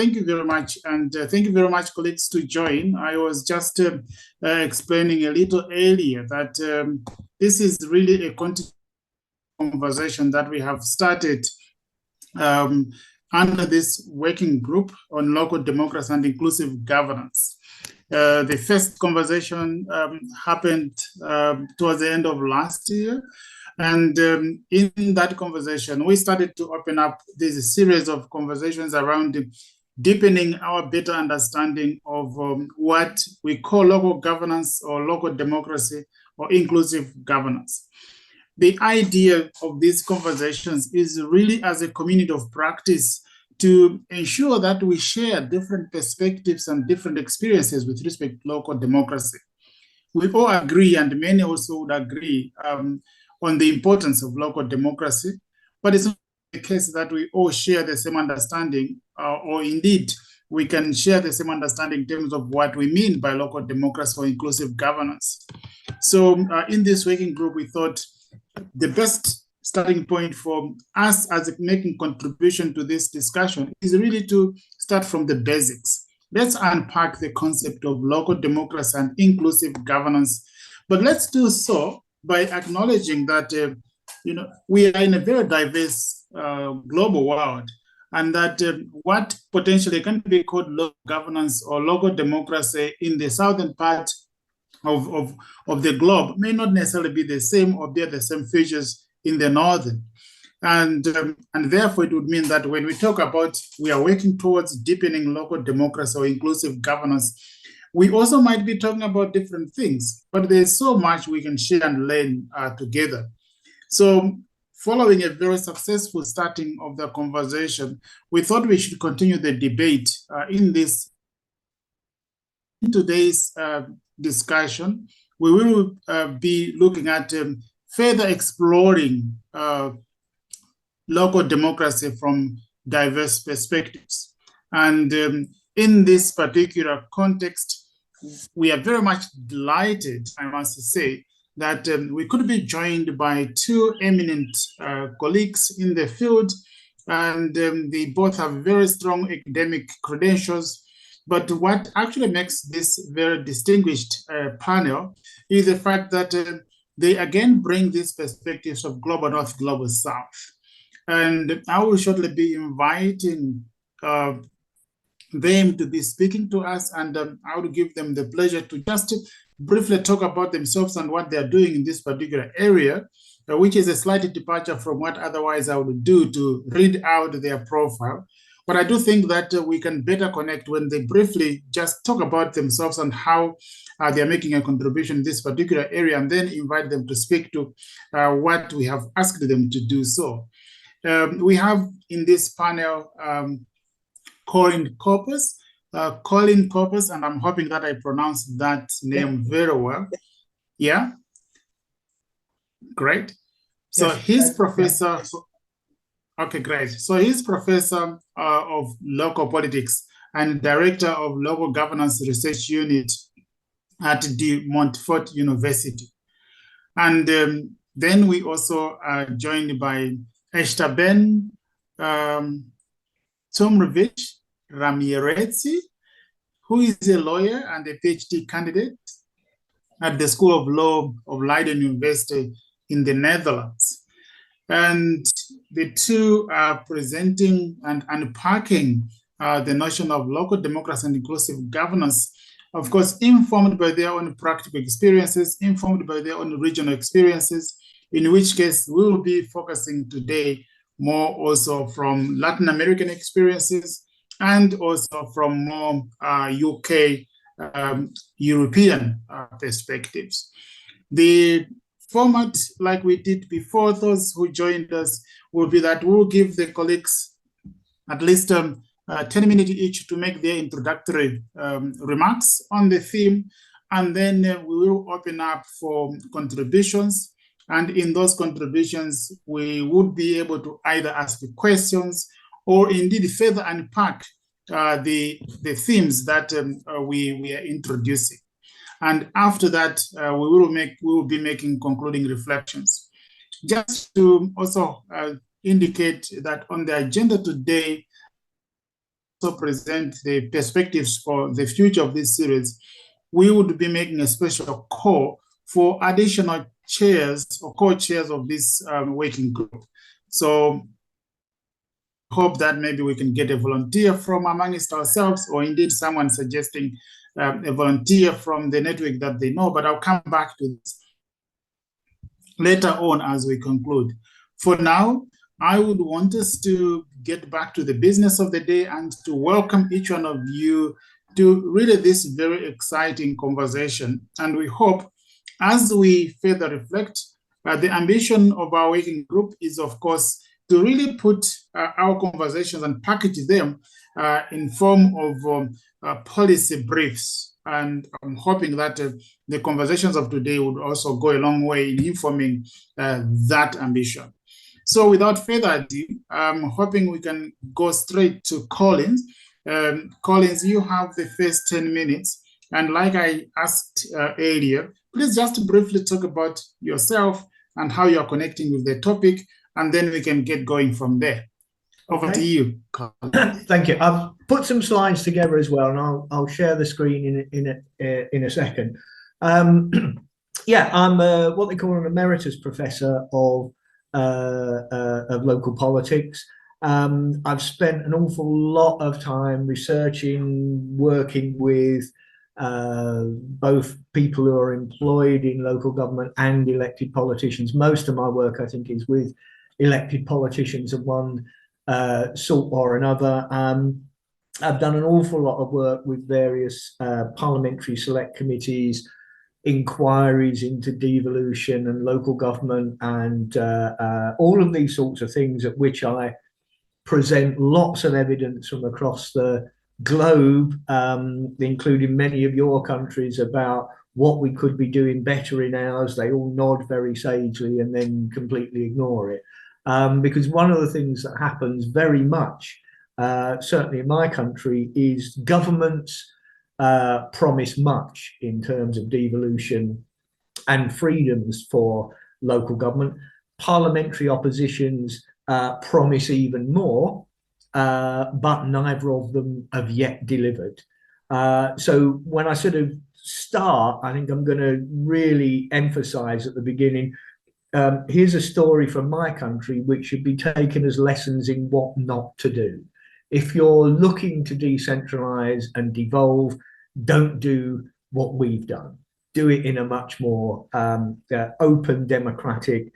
thank you very much. And thank you very much, colleagues, to join. I was just explaining a little earlier that this is really a continuous conversation that we have started under this working group on local democracy and inclusive governance. The first conversation happened towards the end of last year. And in that conversation, we started to open up this series of conversations around deepening our better understanding of what we call local governance or local democracy or inclusive governance. The idea of these conversations is really as a community of practice to ensure that we share different perspectives and different experiences with respect to local democracy. We all agree, and many also would agree, on the importance of local democracy, but it's not the case that we all share the same understanding, or indeed we can share the same understanding in terms of what we mean by local democracy or inclusive governance. So in this working group, we thought the best starting point for us as making contribution to this discussion is really to start from the basics. Let's unpack the concept of local democracy and inclusive governance, but let's do so by acknowledging that we are in a very diverse global world, and that what potentially can be called local governance or local democracy in the southern part of the globe may not necessarily be the same or bear the same features in the northern. And therefore, it would mean that when we talk about we are working towards deepening local democracy or inclusive governance, we also might be talking about different things, but there's so much we can share and learn together. So following a very successful starting of the conversation, we thought we should continue the debate in today's discussion. We will be looking at further exploring local democracy from diverse perspectives. And in this particular context, we are very much delighted, I must say, that we could be joined by two eminent colleagues in the field, and they both have very strong academic credentials. But what actually makes this very distinguished panel is the fact that they again bring these perspectives of global north, global south. And I will shortly be inviting them to be speaking to us, and I would give them the pleasure to just briefly talk about themselves and what they're doing in this particular area, which is a slight departure from what otherwise I would do to read out their profile. But I do think that we can better connect when they briefly just talk about themselves and how they're making a contribution in this particular area, and then invite them to speak to what we have asked them to do so. We have in this panel Colin Corpus, and I'm hoping that I pronounced that name very well. Yeah? Great. So yes, he's professor. Okay, great. So he's professor of local politics and director of local governance research unit at De Montfort University. And then we also are joined by Esteban Tomrovich Ramirez, who is a lawyer and a PhD candidate at the School of Law of Leiden University in the Netherlands. And the two are presenting and unpacking the notion of local democracy and inclusive governance, of course, informed by their own practical experiences, informed by their own regional experiences, in which case we will be focusing today more also from Latin American experiences and also from more UK European perspectives. The format, like we did before, those who joined us, will be that we'll give the colleagues at least 10 minutes each to make their introductory remarks on the theme, and then we will open up for contributions. And in those contributions, we would be able to either ask questions or indeed further unpack the themes that we are introducing. And after that, we will be making concluding reflections. Just to also indicate that on the agenda today, present the perspectives for the future of this series, we would be making a special call for additional chairs or co-chairs of this working group. So hope that maybe we can get a volunteer from amongst ourselves, or indeed someone suggesting a volunteer from the network that they know, but I'll come back to this later on as we conclude. For now, I would want us to get back to the business of the day and to welcome each one of you to really this very exciting conversation. And we hope, as we further reflect, the ambition of our working group is, of course, to really put our conversations and package them in form of policy briefs. And I'm hoping that the conversations of today would also go a long way in informing that ambition. So without further ado, I'm hoping we can go straight to Collins. Collins, you have the first 10 minutes. And like I asked earlier, please just briefly talk about yourself and how you're connecting with the topic, and then we can get going from there. Over to you, Collins. Thank you. I've put some slides together as well, and I'll share the screen in a second. Yeah, I'm what they call an emeritus professor of local politics. I've spent an awful lot of time researching, working with both people who are employed in local government and elected politicians. Most of my work, I think, is with elected politicians of one sort or another. I've done an awful lot of work with various parliamentary select committees, inquiries into devolution and local government, and all of these sorts of things, at which I present lots of evidence from across the globe, including many of your countries, about what we could be doing better in ours. They all nod very sagely and then completely ignore it. Because one of the things that happens very much, certainly in my country, is governments promise much in terms of devolution and freedoms for local government. Parliamentary oppositions promise even more, but neither of them have yet delivered. So when I sort of start, I think I'm going to really emphasize at the beginning, here's a story from my country which should be taken as lessons in what not to do. If you're looking to decentralize and devolve, don't do what we've done. Do it in a much more open, democratic,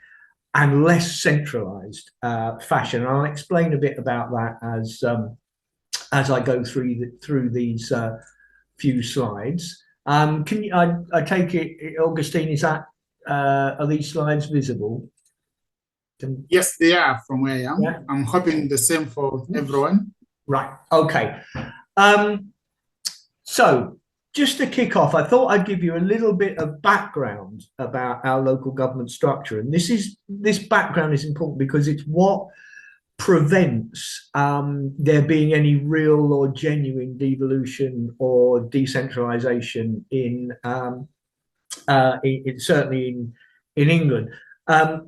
and less centralized fashion. And I'll explain a bit about that as I go through these few slides. Can you? I take it, Augustine, is that are these slides visible? Yes, they are from where I am. Yeah. I'm hoping the same for everyone. Right. Okay. So just to kick off, I thought I'd give you a little bit of background about our local government structure. And this background is important because it's what prevents there being any real or genuine devolution or decentralization certainly in England.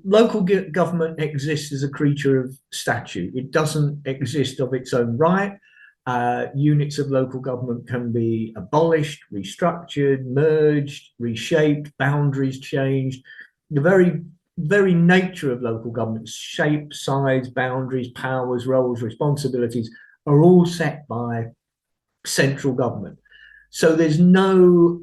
Local government exists as a creature of statute. It doesn't exist of its own right. Units of local government can be abolished, restructured, merged, reshaped, boundaries changed. The very nature of local government, shape, size, boundaries, powers, roles, responsibilities, are all set by central government. So there's no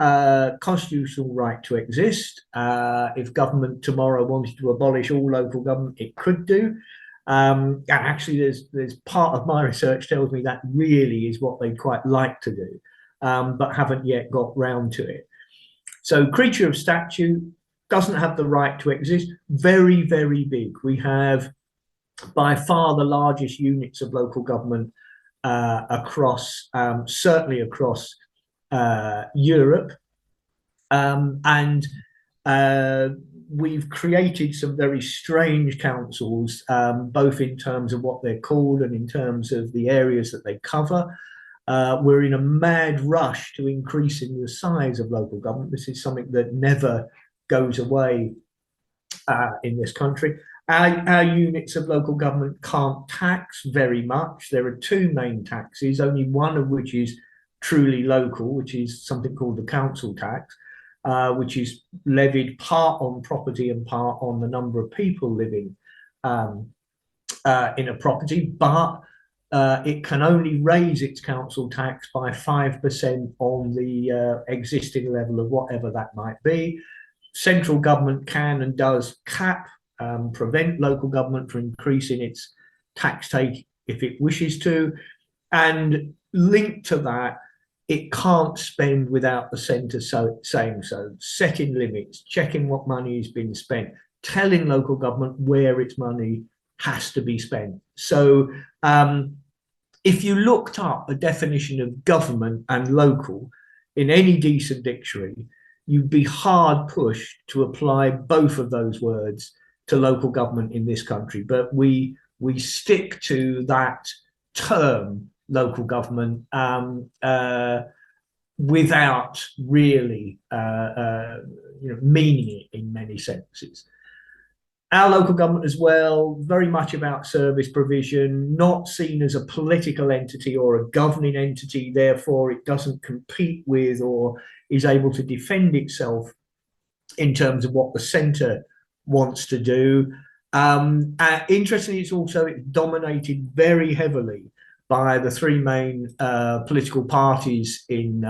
constitutional right to exist. If government tomorrow wanted to abolish all local government, it could do. And actually, there's part of my research tells me that really is what they'd quite like to do, but haven't yet got round to it. So creature of statute, doesn't have the right to exist. Very, very big. We have by far the largest units of local government across, certainly across Europe. And we've created some very strange councils, both in terms of what they're called and in terms of the areas that they cover. We're in a mad rush to increasing the size of local government. This is something that never goes away in this country. Our units of local government can't tax very much. There are two main taxes, only one of which is truly local, which is something called the council tax, which is levied part on property and part on the number of people living in a property, but it can only raise its council tax by 5% on the existing level of whatever that might be. Central government can and does cap, prevent local government from increasing its tax take if it wishes to, and linked to that, it can't spend without the centre saying so, setting limits, checking what money has been spent, telling local government where its money has to be spent. So if you looked up a definition of government and local in any decent dictionary, you'd be hard pushed to apply both of those words to local government in this country. But we stick to that term, local government, without really meaning it in many senses. Our local government as well, very much about service provision, not seen as a political entity or a governing entity, therefore it doesn't compete with or is able to defend itself in terms of what the centre wants to do. Interestingly, it's dominated very heavily by the three main political parties in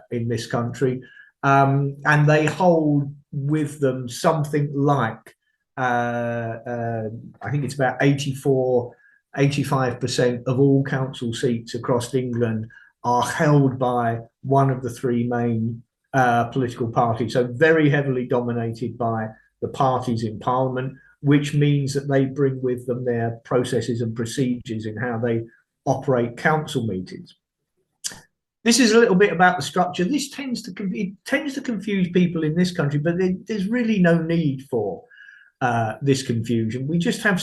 this country, and they hold with them something like I think it's about 85% of all council seats across England are held by one of the three main political parties. So very heavily dominated by the parties in Parliament, which means that they bring with them their processes and procedures in how they operate council meetings. This is a little bit about the structure. This tends to confuse people in this country, but there's really no need for this confusion. We just have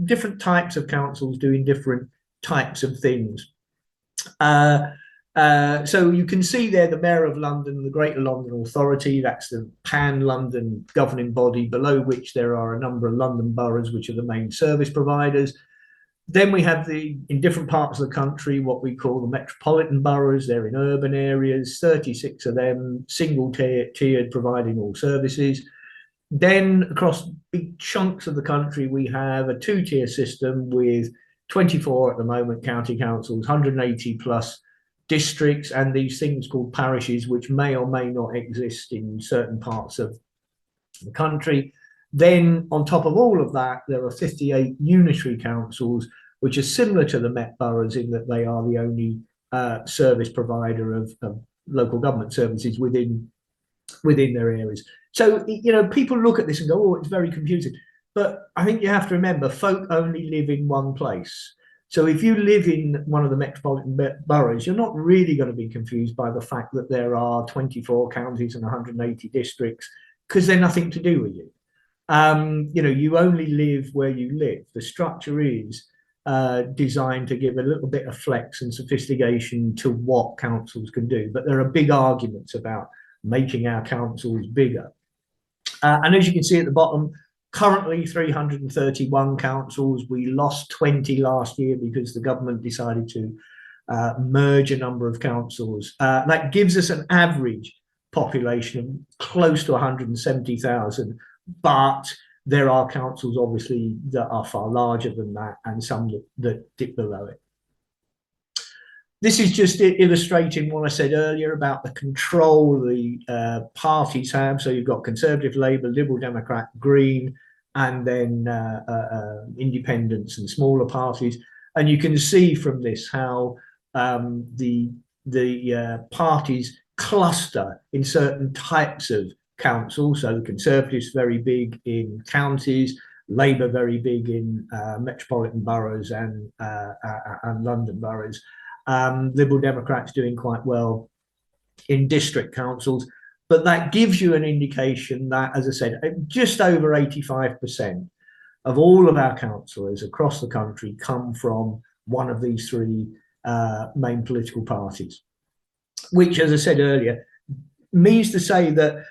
different types of councils doing different types of things. So you can see there the Mayor of London, the Greater London Authority, that's the pan-London governing body, below which there are a number of London boroughs, which are the main service providers. Then we have in different parts of the country, what we call the metropolitan boroughs. They're in urban areas, 36 of them, single tiered, providing all services. Then across big chunks of the country, we have a two-tier system with 24 at the moment county councils, 180 plus districts, and these things called parishes, which may or may not exist in certain parts of the country. Then on top of all of that, there are 58 unitary councils, which are similar to the Met boroughs in that they are the only service provider of local government services within their areas. So, people look at this and go, oh, it's very confusing. But I think you have to remember, folk only live in one place. So if you live in one of the metropolitan boroughs, you're not really going to be confused by the fact that there are 24 counties and 180 districts, because they're nothing to do with you. You only live where you live. The structure is designed to give a little bit of flex and sophistication to what councils can do. But there are big arguments about making our councils bigger. And as you can see at the bottom, currently 331 councils. We lost 20 last year because the government decided to merge a number of councils. That gives us an average population of close to 170,000, but there are councils obviously that are far larger than that and some that dip below it. This is just illustrating what I said earlier about the control the parties have. So you've got Conservative, Labour, Liberal Democrat, Green, and then independents and smaller parties. And you can see from this how the parties cluster in certain types of councils. So the Conservatives very big in counties, Labour very big in metropolitan boroughs and London boroughs. Liberal Democrats doing quite well in district councils, but that gives you an indication that, as I said, just over 85% of all of our councillors across the country come from one of these three main political parties, which, as I said earlier, means to say that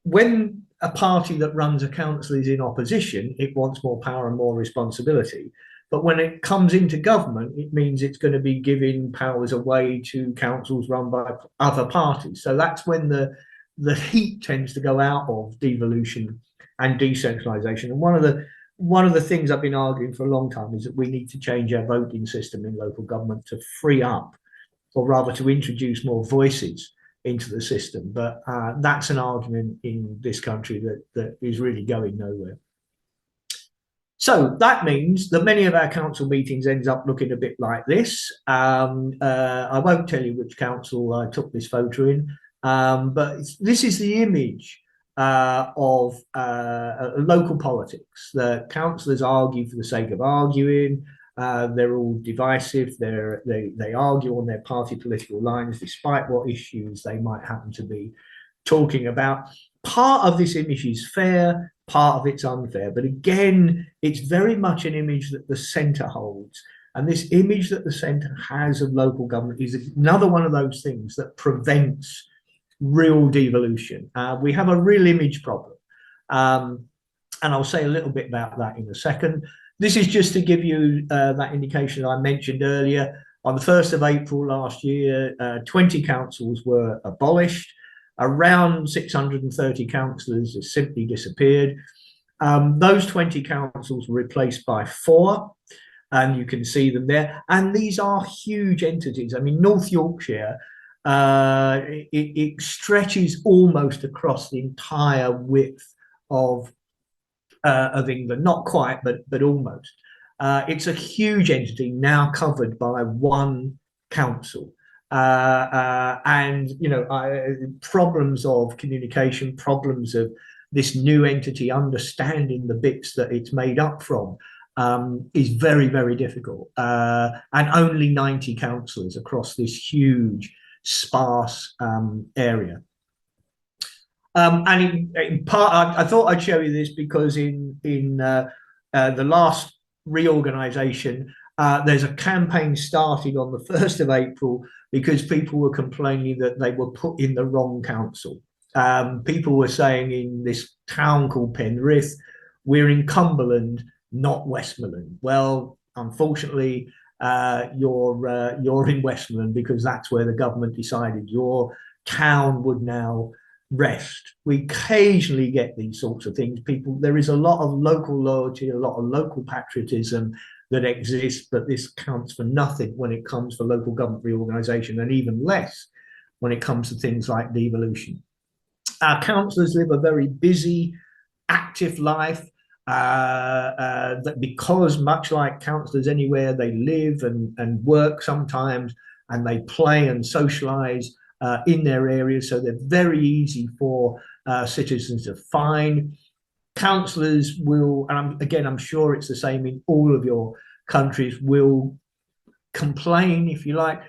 when a party that runs a council is in opposition, it wants more power and more responsibility. But when it comes into government, it means it's going to be giving powers away to councils run by other parties. So that's when the heat tends to go out of devolution and decentralization. And one of the things I've been arguing for a long time is that we need to change our voting system in local government to free up, or rather to introduce more voices into the system. But that's an argument in this country that is really going nowhere. So that means that many of our council meetings ends up looking a bit like this. I won't tell you which council I took this photo in, but this is the image of local politics. The councillors argue for the sake of arguing. They're all divisive. They argue on their party political lines, despite what issues they might happen to be talking about. Part of this image is fair, part of it's unfair. But again, it's very much an image that the centre holds. And this image that the centre has of local government is another one of those things that prevents real devolution. We have a real image problem. And I'll say a little bit about that in a second. This is just to give you that indication I mentioned earlier. On the 1st of April last year, 20 councils were abolished. Around 630 councillors have simply disappeared. Those 20 councils were replaced by 4, and you can see them there. And these are huge entities. I mean, North Yorkshire, it stretches almost across the entire width of England. Not quite, but almost. It's a huge entity now covered by one council. And problems of communication, problems of this new entity understanding the bits that it's made up from is very, very difficult. And only 90 councillors across this huge, sparse area. And in part, I thought I'd show you this because in the last reorganisation, there's a campaign started on the 1st of April because people were complaining that they were put in the wrong council. People were saying in this town called Penrith, we're in Cumberland, not Westmoreland. Well, unfortunately, you're in Westmoreland because that's where the government decided your town would now rest. We occasionally get these sorts of things. There is a lot of local loyalty, a lot of local patriotism that exists, but this counts for nothing when it comes for local government reorganisation, and even less when it comes to things like devolution. Our councillors live a very busy, active life, that because much like councillors anywhere, they live and work sometimes, and they play and socialise in their areas, so they're very easy for citizens to find. Councillors will, and again, I'm sure it's the same in all of your countries, will complain, if you like,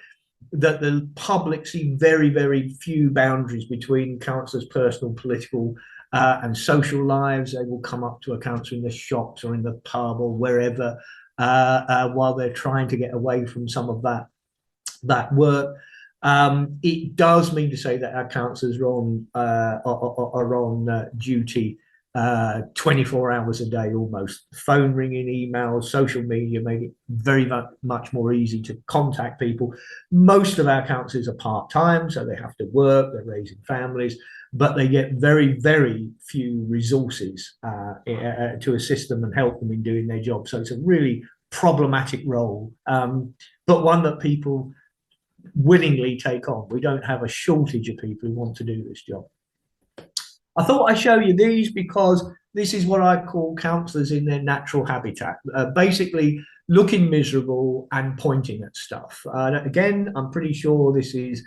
that the public see very, very few boundaries between councillors' personal, political and social lives. They will come up to a councillor in the shops or in the pub or wherever while they're trying to get away from some of that work. It does mean to say that our councillors are on duty 24 hours a day almost. Phone ringing, emails, social media made it very much more easy to contact people. Most of our councillors are part-time, so they have to work, they're raising families, but they get very, very few resources to assist them and help them in doing their job. So it's a really problematic role, but one that people willingly take on. We don't have a shortage of people who want to do this job. I thought I'd show you these because this is what I call councillors in their natural habitat, basically looking miserable and pointing at stuff. Again, I'm pretty sure this is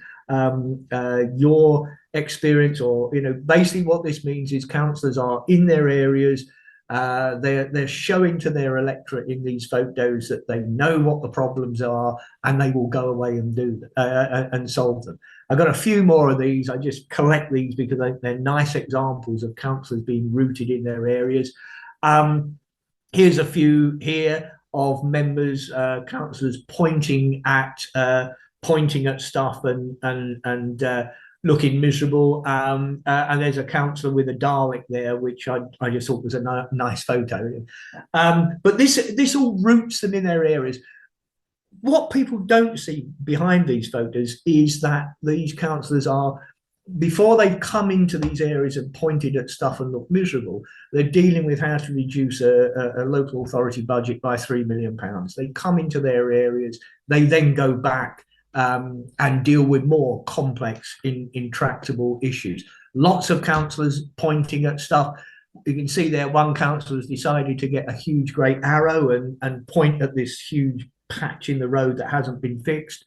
your experience, or basically what this means is councillors are in their areas. They're showing to their electorate in these photos that they know what the problems are and they will go away and do and solve them. I've got a few more of these. I just collect these because they're nice examples of councillors being rooted in their areas. Here's a few here of members, councillors pointing at stuff and looking miserable. And there's a councillor with a Dalek there, which I just thought was a nice photo. But this all roots them in their areas. What people don't see behind these photos is that these councillors are, before they've come into these areas and pointed at stuff and looked miserable, they're dealing with how to reduce a local authority budget by £3 million. They come into their areas, they then go back and deal with more complex, intractable issues. Lots of councillors pointing at stuff. You can see there one councillor has decided to get a huge great arrow and point at this huge patch in the road that hasn't been fixed.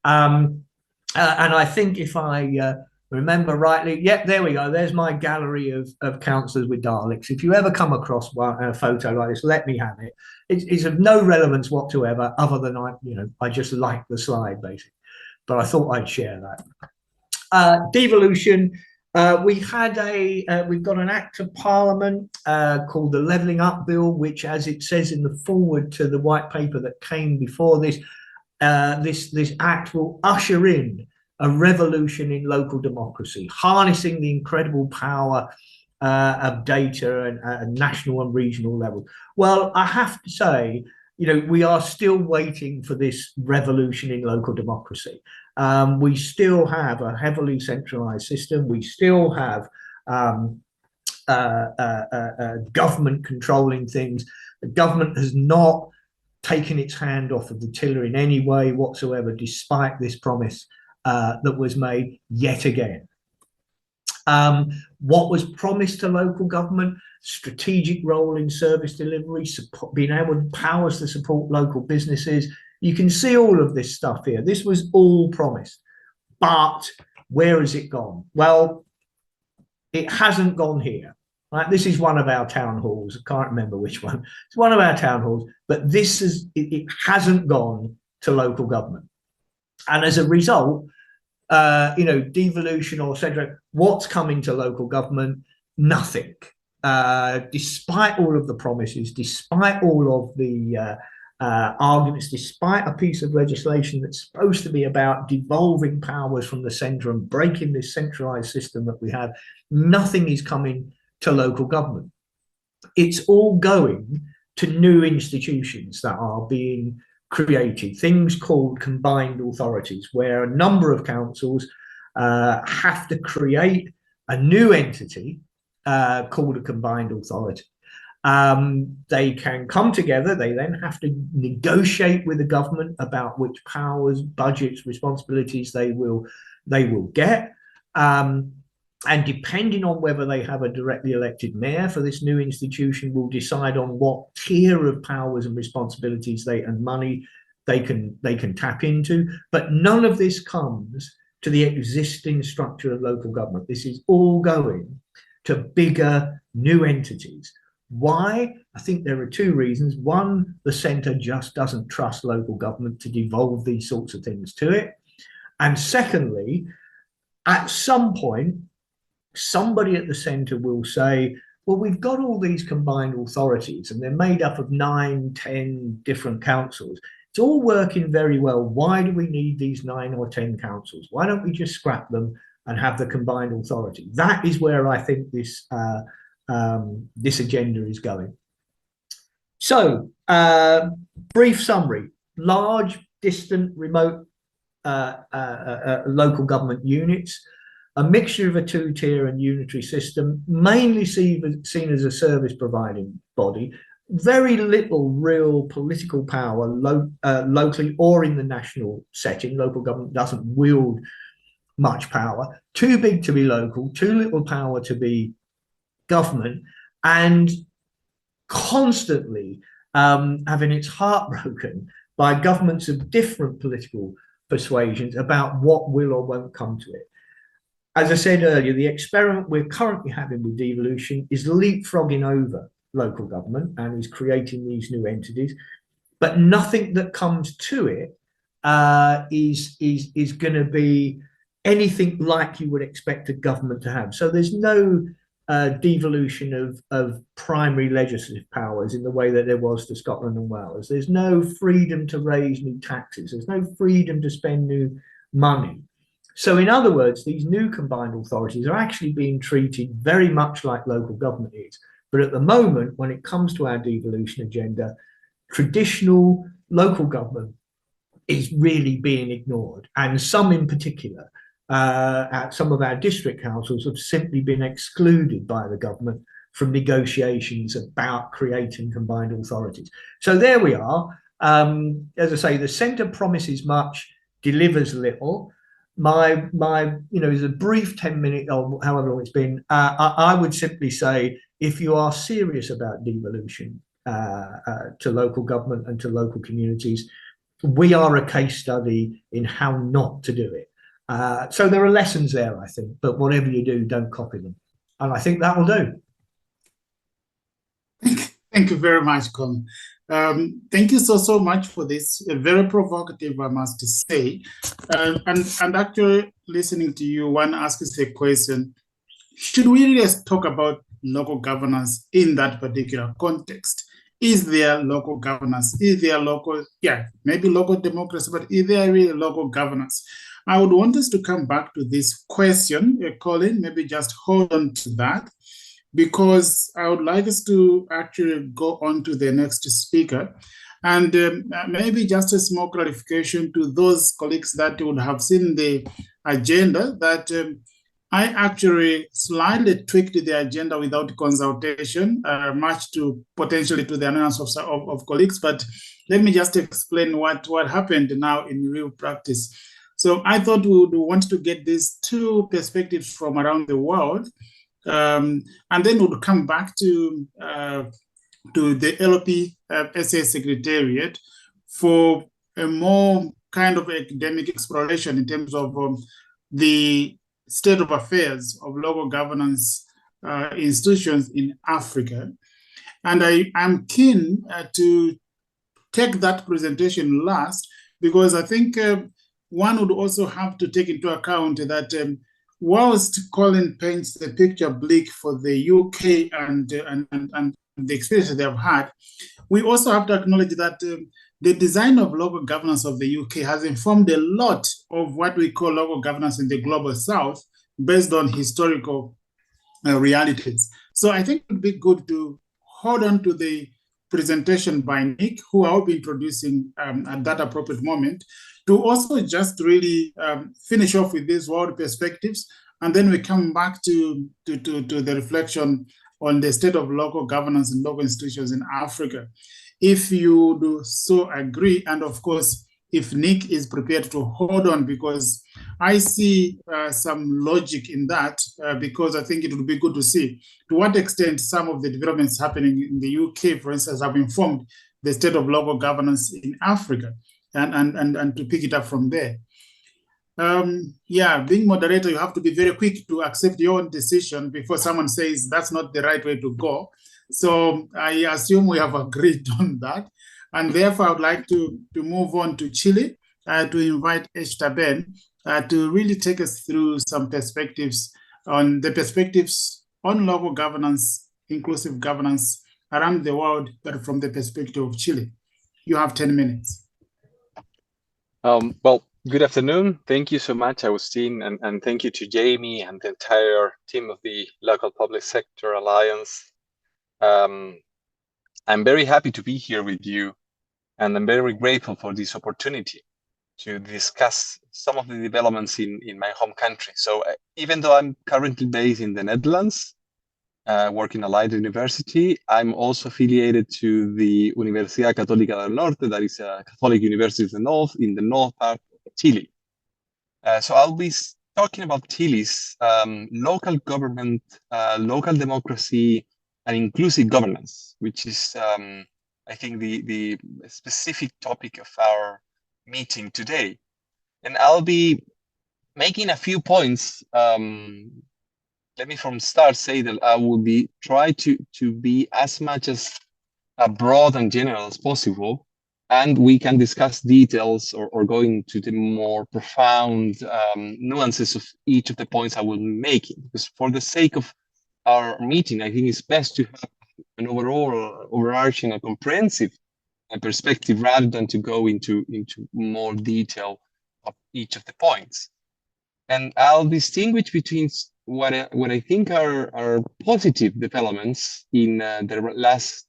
And I think if I remember rightly, yep, there we go. There's my gallery of councillors with Daleks. If you ever come across a photo like this, let me have it. It's of no relevance whatsoever, other than I just like the slide basically. But I thought I'd share that. Devolution. We've got an act of parliament called the Levelling Up Bill, which, as it says in the foreword to the white paper that came before this, this act will usher in a revolution in local democracy, harnessing the incredible power of data and national and regional level. Well, I have to say, we are still waiting for this revolution in local democracy. We still have a heavily centralized system. We still have government controlling things. The government has not taken its hand off of the tiller in any way whatsoever, despite this promise that was made yet again. What was promised to local government? Strategic role in service delivery, being able to powers to support local businesses. You can see all of this stuff here. This was all promised, but where has it gone? Well, it hasn't gone here. Right? This is one of our town halls. I can't remember which one. It's one of our town halls, but it hasn't gone to local government. And as a result, devolution or central, what's coming to local government? Nothing. Despite all of the promises, despite all of the arguments, despite a piece of legislation that's supposed to be about devolving powers from the centre and breaking this centralised system that we have, nothing is coming to local government. It's all going to new institutions that are being created, things called combined authorities, where a number of councils have to create a new entity called a combined authority. They can come together. They then have to negotiate with the government about which powers, budgets, responsibilities they will get. And depending on whether they have a directly elected mayor for this new institution, will decide on what tier of powers and responsibilities and money they can tap into. But none of this comes to the existing structure of local government. This is all going to bigger new entities. Why? I think there are two reasons. One, the centre just doesn't trust local government to devolve these sorts of things to it. And secondly, at some point, somebody at the centre will say, well, we've got all these combined authorities and they're made up of 9, 10 different councils. It's all working very well. Why do we need these 9 or 10 councils? Why don't we just scrap them and have the combined authority? That is where I think this agenda is going. So, brief summary: large, distant, remote local government units, a mixture of a two-tier and unitary system, mainly seen as a service providing body, very little real political power locally or in the national setting. Local government doesn't wield much power, too big to be local, too little power to be government, and constantly having its heart broken by governments of different political persuasions about what will or won't come to it. As I said earlier, the experiment we're currently having with devolution is leapfrogging over local government and is creating these new entities, but nothing that comes to it is going to be anything like you would expect a government to have. So there's no devolution of primary legislative powers in the way that there was to Scotland and Wales. There's no freedom to raise new taxes. There's no freedom to spend new money. So in other words, these new combined authorities are actually being treated very much like local government is. But at the moment, when it comes to our devolution agenda, traditional local government is really being ignored. And some in particular, some of our district councils have simply been excluded by the government from negotiations about creating combined authorities. So there we are. As I say, the centre promises much, delivers little. My is a brief 10-minute or however long it's been. I would simply say, if you are serious about devolution to local government and to local communities, we are a case study in how not to do it. So there are lessons there, I think, but whatever you do, don't copy them. And I think that will do. Thank you very much, Colin. Thank you so much for this. Very provocative, I must say. And actually, listening to you, one asks a question: should we really talk about local governance in that particular context? Is there local governance? Is there local, maybe local democracy, but is there really local governance? I would want us to come back to this question, Colin, maybe just hold on to that, because I would like us to actually go on to the next speaker. And maybe just a small clarification to those colleagues that would have seen the agenda, that I actually slightly tweaked the agenda without consultation, much to potentially to the annoyance of colleagues. But let me just explain what happened now in real practice. So I thought we would want to get these two perspectives from around the world, and then we'll come back to the LP SA Secretariat for a more kind of academic exploration in terms of the state of affairs of local governance institutions in Africa. And I'm keen to take that presentation last, because I think one would also have to take into account that whilst Colin paints the picture bleak for the UK and the experience they have had, we also have to acknowledge that the design of local governance of the UK has informed a lot of what we call local governance in the global south, based on historical realities. So I think it would be good to hold on to the presentation by Nick, who I will be introducing at that appropriate moment, to also just really finish off with these world perspectives, and then we come back to the reflection on the state of local governance and local institutions in Africa. If you do so agree, and of course, if Nick is prepared to hold on, because I see some logic in that, because I think it would be good to see to what extent some of the developments happening in the UK, for instance, have informed the state of local governance in Africa, and to pick it up from there. Being moderator, you have to be very quick to accept your own decision before someone says that's not the right way to go. So I assume we have agreed on that. And therefore, I would like to move on to Chile, to invite Eshtaben to really take us through some perspectives on local governance, inclusive governance around the world, but from the perspective of Chile. You have 10 minutes. Well, good afternoon. Thank you so much, Agustin, and thank you to Jamie and the entire team of the Local Public Sector Alliance. I'm very happy to be here with you, and I'm very grateful for this opportunity to discuss some of the developments in my home country. So even though I'm currently based in the Netherlands, working at Leiden University, I'm also affiliated to the Universidad Católica del Norte, that is a Catholic university in the north part of Chile. So I'll be talking about Chile's local government, local democracy, and inclusive governance, which is, I think, the specific topic of our meeting today. And I'll be making a few points. Let me from start say that I will be try to be as much as broad and general as possible, and we can discuss details or go into the more profound nuances of each of the points I will be making. Because for the sake of our meeting, I think it's best to have an overarching and comprehensive perspective rather than to go into more detail of each of the points. And I'll distinguish between what I think are positive developments in the last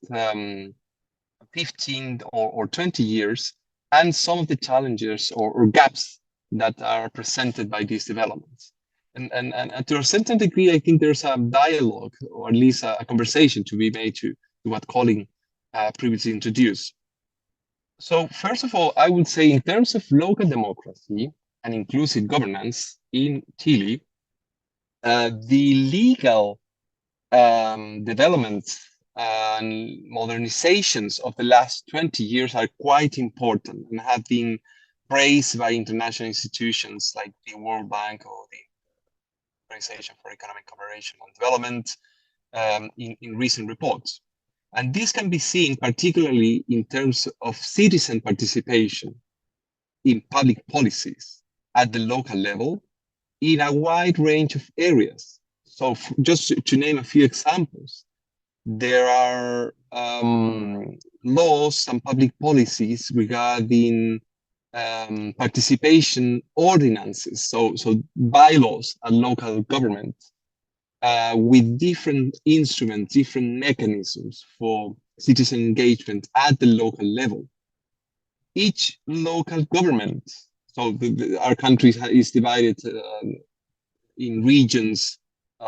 15 or 20 years, and some of the challenges or gaps that are presented by these developments. And to a certain degree, I think there's a dialogue, or at least a conversation to be made to what Colin previously introduced. So first of all, I would say in terms of local democracy and inclusive governance in Chile, the legal developments and modernizations of the last 20 years are quite important and have been praised by international institutions like the World Bank or the Organization for Economic Cooperation and Development in recent reports. And this can be seen particularly in terms of citizen participation in public policies at the local level in a wide range of areas. So just to name a few examples, there are laws and public policies regarding participation ordinances, so bylaws at local government, with different instruments, different mechanisms for citizen engagement at the local level. Each local government, so our country is divided in regions,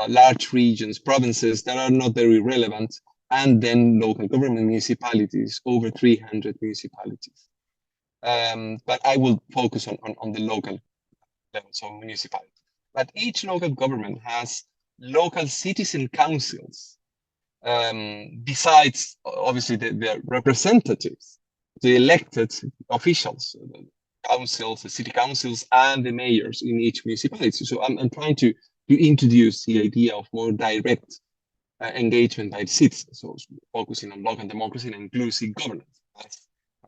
large regions, provinces that are not very relevant, and then local government municipalities, over 300 municipalities. But I will focus on the local level, so municipalities. But each local government has local citizen councils, besides obviously the representatives, the elected officials, the councils, the city councils, and the mayors in each municipality. So I'm trying to introduce the idea of more direct engagement by the citizens, so focusing on local democracy and inclusive governance as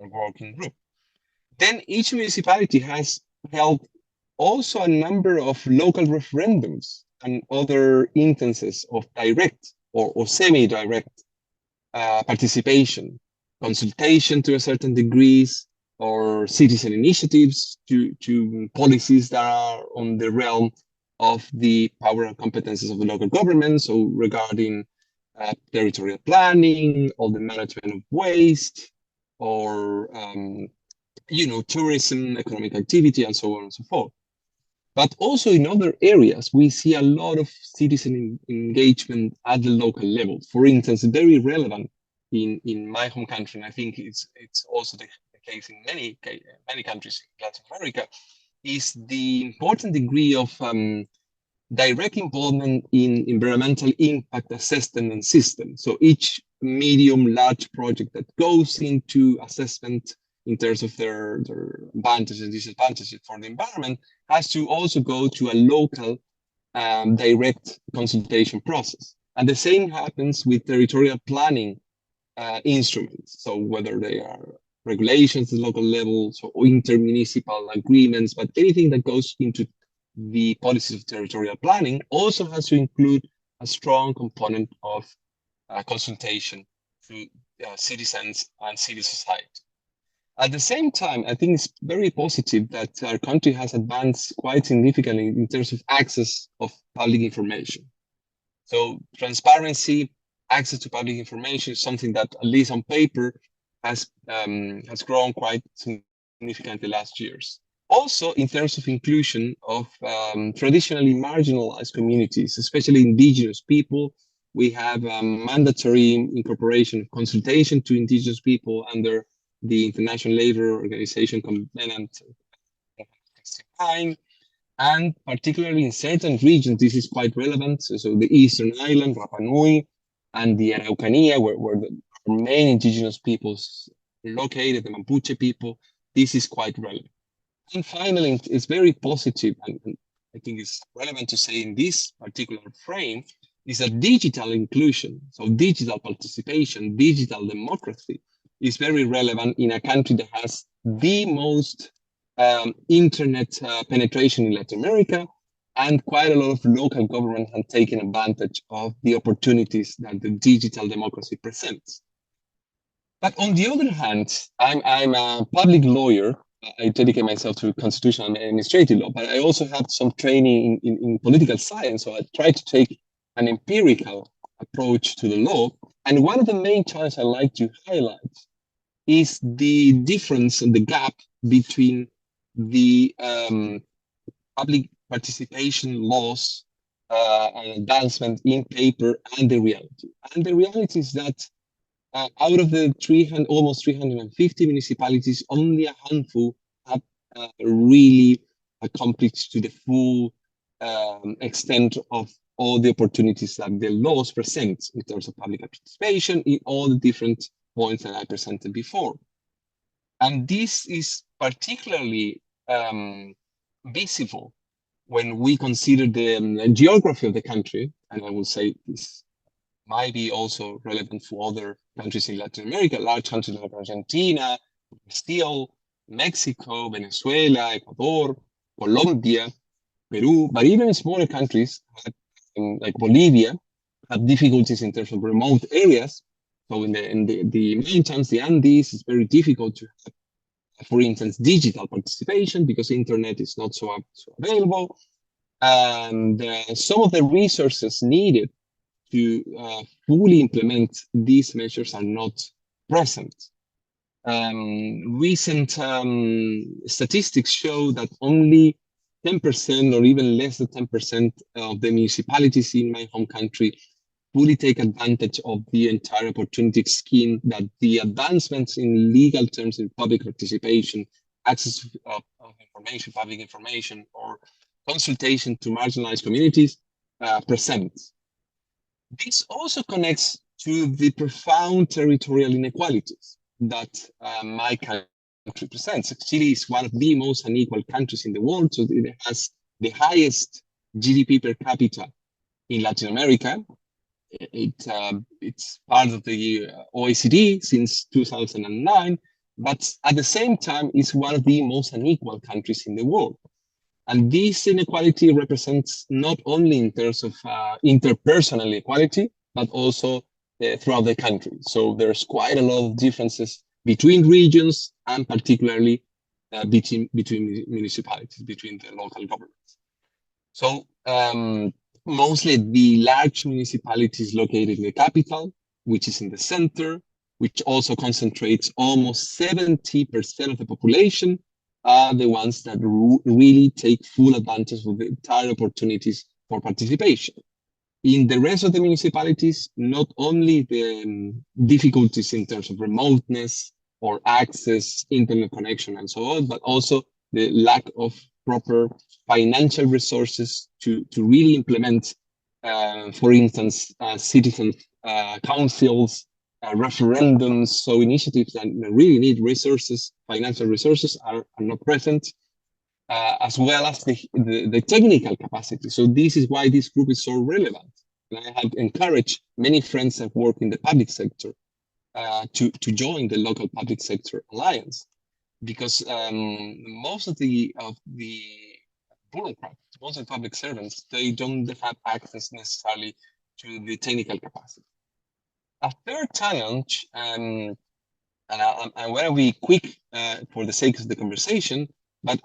a working group. Then each municipality has held also a number of local referendums and other instances of direct or semi-direct participation, consultation to a certain degrees, or citizen initiatives to policies that are on the realm of the power and competences of the local government. So regarding territorial planning, or the management of waste, or tourism, economic activity, and so on and so forth. But also in other areas, we see a lot of citizen engagement at the local level. For instance, very relevant in my home country, and I think it's also the case in many countries in Latin America, is the important degree of direct involvement in environmental impact assessment and system. So each medium, large project that goes into assessment in terms of their advantages and disadvantages for the environment has to also go to a local direct consultation process. And the same happens with territorial planning instruments. So whether they are regulations at the local level, so intermunicipal agreements, but anything that goes into the policies of territorial planning also has to include a strong component of consultation to citizens and civil society. At the same time, I think it's very positive that our country has advanced quite significantly in terms of access of public information. So transparency, access to public information is something that, at least on paper, has grown quite significantly last years. Also, in terms of inclusion of traditionally marginalized communities, especially indigenous people, we have mandatory incorporation of consultation to indigenous people under the International Labour Organization Covenant 69, and particularly in certain regions, this is quite relevant. So the Eastern Island, Rapa Nui, and the Araucanía, where the main indigenous peoples are located, the Mapuche people, this is quite relevant. And finally, it's very positive, and I think it's relevant to say in this particular frame, is that digital inclusion, so digital participation, digital democracy, is very relevant in a country that has the most internet penetration in Latin America, and quite a lot of local governments have taken advantage of the opportunities that the digital democracy presents. But on the other hand, I'm a public lawyer, I dedicate myself to constitutional and administrative law, but I also had some training in political science. So I tried to take an empirical approach to the law. And one of the main challenges I like to highlight is the difference and the gap between the public participation laws and advancement in paper and the reality. And the reality is that out of the almost 350 municipalities, only a handful have really accomplished to the full extent of all the opportunities that the laws present in terms of public participation in all the different points that I presented before. And this is particularly visible when we consider the geography of the country, and I will say this might be also relevant for other countries in Latin America, large countries like Argentina, Brazil, Mexico, Venezuela, Ecuador, Colombia, Peru, but even smaller countries like Bolivia have difficulties in terms of remote areas. So in the mountains, the Andes, it's very difficult to have, for instance, digital participation because the internet is not so available. And some of the resources needed to fully implement these measures are not present. Recent statistics show that only 10% or even less than 10% of the municipalities in my home country fully take advantage of the entire opportunity scheme that the advancements in legal terms in public participation, access of information, public information, or consultation to marginalized communities presents. This also connects to the profound territorial inequalities that my country presents. Chile is one of the most unequal countries in the world, so it has the highest GDP per capita in Latin America. It's part of the OECD since 2009, but at the same time, it's one of the most unequal countries in the world. And this inequality represents not only in terms of interpersonal equality, but also throughout the country. So there's quite a lot of differences between regions and particularly between municipalities, between the local governments. So mostly the large municipalities located in the capital, which is in the center, which also concentrates almost 70% of the population, are the ones that really take full advantage of the entire opportunities for participation. In the rest of the municipalities, not only the difficulties in terms of remoteness or access, internet connection, and so on, but also the lack of proper financial resources to really implement, for instance, citizen councils, referendums. So initiatives that really need resources, financial resources, are not present, as well as the technical capacity. So this is why this group is so relevant. And I have encouraged many friends that work in the public sector to join the local public sector alliance, because most of the bureaucrats, most of the public servants, they don't have access necessarily to the technical capacity. A third challenge, and I want to be quick for the sake of the conversation, but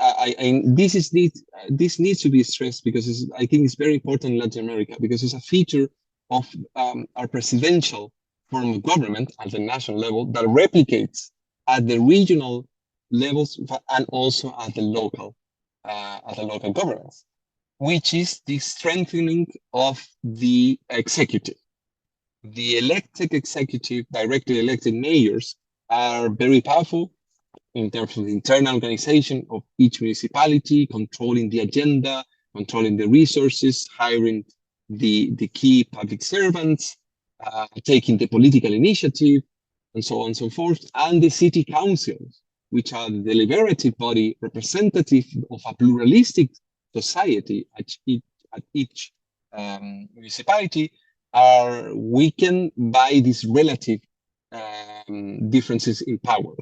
this needs to be stressed because I think it's very important in Latin America, because it's a feature of our presidential form of government at the national level that replicates at the regional levels and also at the local governments, which is the strengthening of the executive. The elected executive, directly elected mayors, are very powerful in terms of the internal organization of each municipality, controlling the agenda, controlling the resources, hiring the key public servants, taking the political initiative, and so on and so forth. And the city councils, which are the deliberative body representative of a pluralistic society at each municipality, are weakened by these relative differences in power.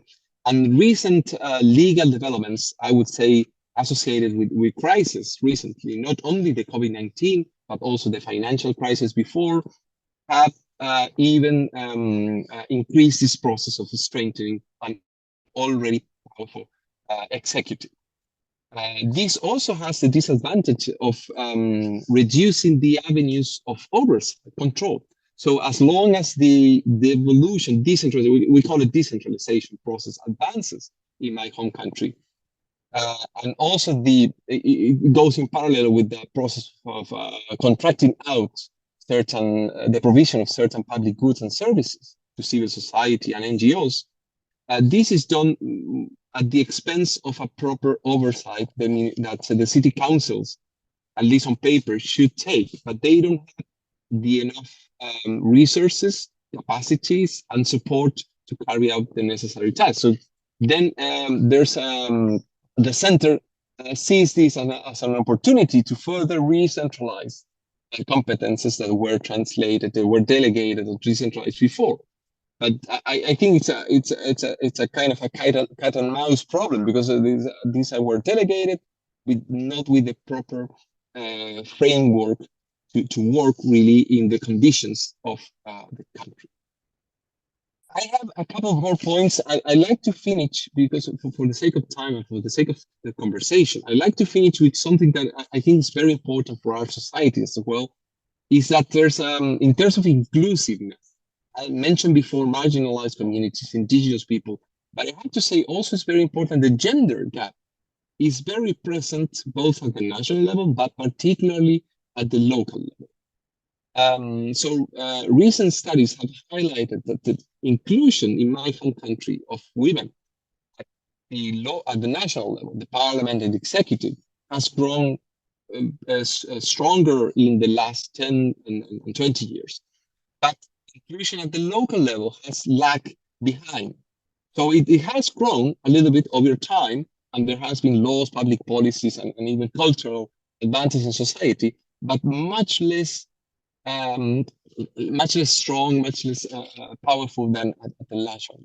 And recent legal developments, I would say, associated with crisis recently, not only the COVID-19, but also the financial crisis before, have even increased this process of strengthening an already powerful executive. This also has the disadvantage of reducing the avenues of oversight control. So as long as the evolution, we call it decentralization process, advances in my home country, and also it goes in parallel with the process of contracting out the provision of certain public goods and services to civil society and NGOs. This is done at the expense of a proper oversight that the city councils, at least on paper, should take, but they don't have the enough resources, capacities, and support to carry out the necessary tasks. So then there's the center sees this as an opportunity to further re-centralize competences that were translated, that were delegated or decentralized before. But I think it's a kind of a cat and mouse problem, because these were delegated not with the proper framework to work really in the conditions of the country. I have a couple of more points. I like to finish, because for the sake of time and for the sake of the conversation, I like to finish with something that I think is very important for our society as well, is that there's, in terms of inclusiveness, I mentioned before marginalized communities, indigenous people, but I have to say also it's very important the gender gap is very present both at the national level, but particularly at the local level. So recent studies have highlighted that the inclusion in my home country of women at the national level, the parliament and the executive, has grown stronger in the last 10 and 20 years. But inclusion at the local level has lagged behind. So it has grown a little bit over time, and there has been laws, public policies, and even cultural advances in society, but much less strong, much less powerful than at the national.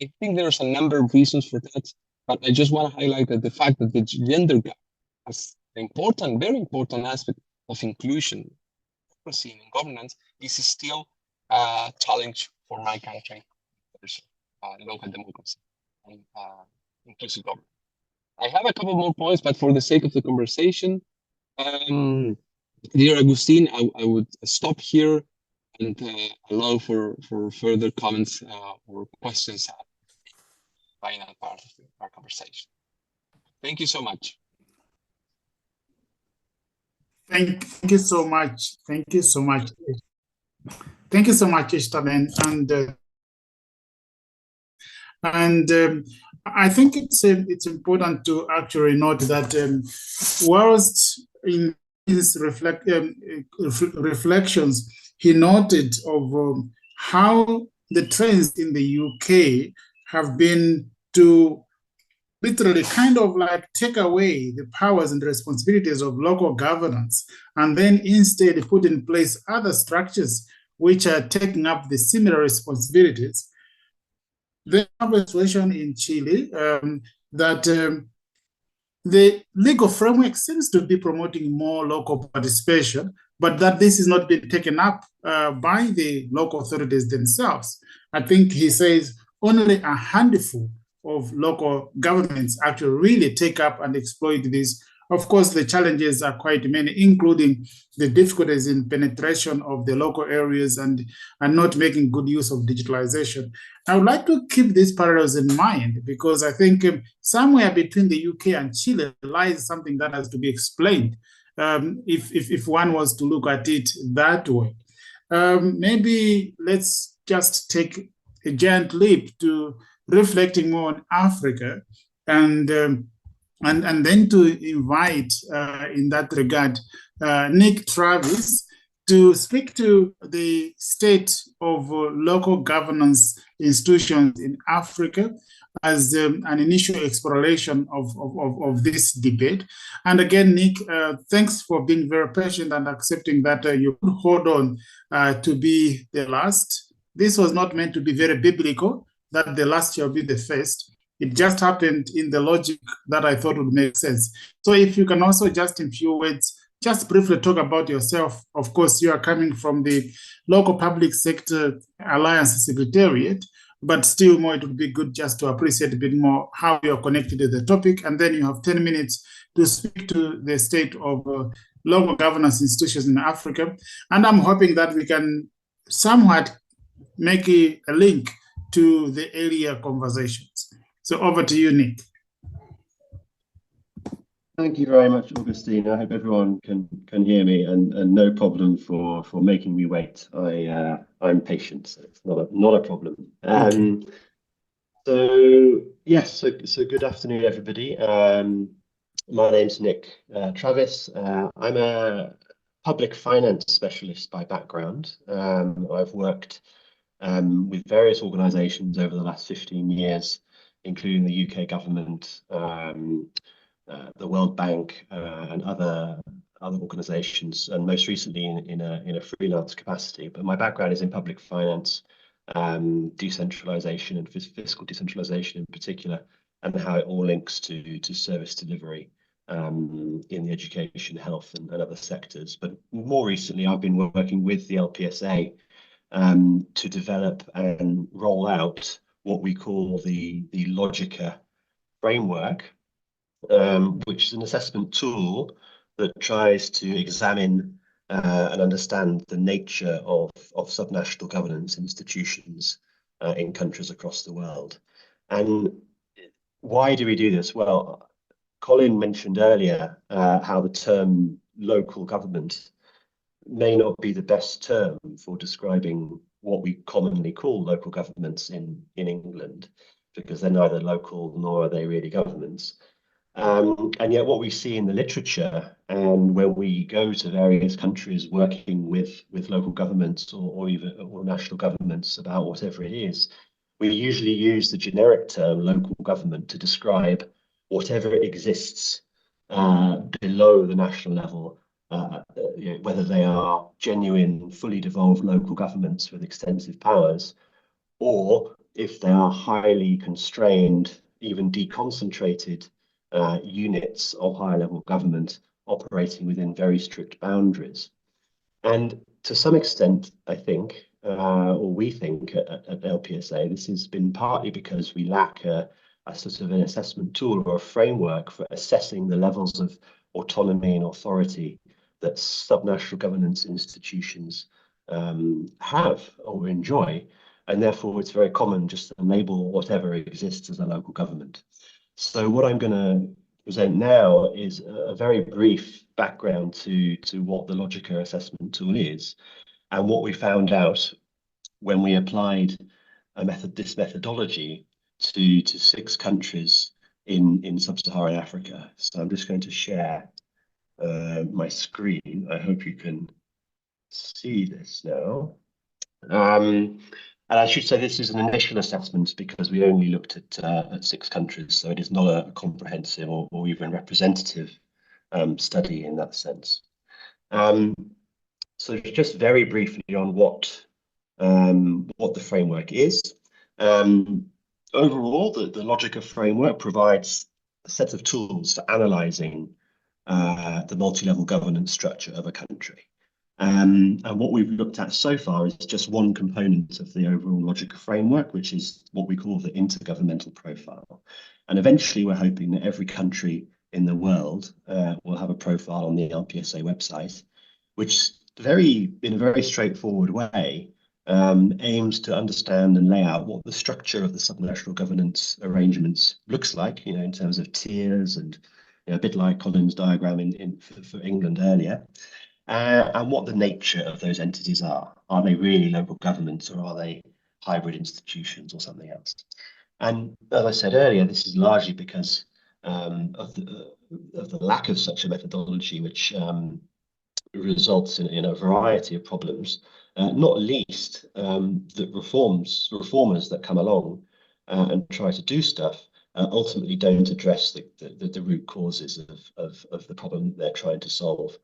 I think there's a number of reasons for that, but I just want to highlight that the fact that the gender gap has an important, very important aspect of inclusion, democracy, and governance is still a challenge for my country, local democracy and inclusive government. I have a couple more points, but for the sake of the conversation, dear Agustin, I would stop here and allow for further comments or questions final part of our conversation. Thank you so much. Thank you so much. Thank you so much. Thank you so much, Ishtaben. And I think it's important to actually note that whilst in his reflections, he noted of how the trends in the UK have been to literally kind of like take away the powers and responsibilities of local governance, and then instead put in place other structures which are taking up the similar responsibilities. They have a situation in Chile that the legal framework seems to be promoting more local participation, but that this is not being taken up by the local authorities themselves. I think he says only a handful of local governments actually really take up and exploit this. Of course, the challenges are quite many, including the difficulties in penetration of the local areas and not making good use of digitalization. I would like to keep these parallels in mind, because I think somewhere between the UK and Chile lies something that has to be explained if one was to look at it that way. Maybe let's just take a giant leap to reflecting more on Africa, and then to invite, in that regard, Nick Travis to speak to the state of local governance institutions in Africa as an initial exploration of this debate. And again, Nick, thanks for being very patient and accepting that you could hold on to be the last. This was not meant to be very biblical, that the last shall be the first. It just happened in the logic that I thought would make sense. So if you can also just in few words, just briefly talk about yourself. Of course, you are coming from the Local Public Sector Alliance Secretariat, but still more, it would be good just to appreciate a bit more how you're connected to the topic. And then you have 10 minutes to speak to the state of local governance institutions in Africa. And I'm hoping that we can somewhat make a link to the earlier conversations. So over to you, Nick. Thank you very much, Augustine. I hope everyone can hear me, and no problem for making me wait. I'm patient, so it's not a problem. Okay. So yes, so good afternoon, everybody. My name's Nick Travis. I'm a public finance specialist by background. I've worked with various organisations over the last 15 years, including the UK government, the World Bank, and other organisations, and most recently in a freelance capacity. But my background is in public finance, decentralisation and fiscal decentralisation in particular, and how it all links to service delivery in the education, health, and other sectors. But more recently, I've been working with the LPSA to develop and roll out what we call the Logica framework, which is an assessment tool that tries to examine and understand the nature of subnational governance institutions in countries across the world. And why do we do this? Well, Colin mentioned earlier how the term local government may not be the best term for describing what we commonly call local governments in England, because they're neither local nor are they really governments. And yet what we see in the literature, and when we go to various countries working with local governments or national governments about whatever it is, we usually use the generic term local government to describe whatever exists below the national level, whether they are genuine, fully devolved local governments with extensive powers, or if they are highly constrained, even deconcentrated units of higher level government operating within very strict boundaries. And to some extent, I think, or we think at LPSA, this has been partly because we lack a sort of an assessment tool or a framework for assessing the levels of autonomy and authority that subnational governance institutions have or enjoy. And therefore, it's very common just to label whatever exists as a local government. So what I'm going to present now is a very brief background to what the Logica assessment tool is, and what we found out when we applied this methodology to 6 countries in sub-Saharan Africa. So I'm just going to share my screen. I hope you can see this now. And I should say this is an initial assessment because we only looked at 6 countries, so it is not a comprehensive or even representative study in that sense. So just very briefly on what the framework is. Overall, the Logica framework provides a set of tools for analysing the multi-level governance structure of a country. And what we've looked at so far is just one component of the overall Logica framework, which is what we call the intergovernmental profile. And eventually, we're hoping that every country in the world will have a profile on the LPSA website, which in a very straightforward way aims to understand and lay out what the structure of the subnational governance arrangements looks like, in terms of tiers, and a bit like Colin's diagram for England earlier. And what the nature of those entities are. Are they really local governments, or are they hybrid institutions or something else? And as I said earlier, this is largely because of the lack of such a methodology, which results in a variety of problems, not least that reformers that come along and try to do stuff ultimately don't address the root causes of the problem that they're trying to solve.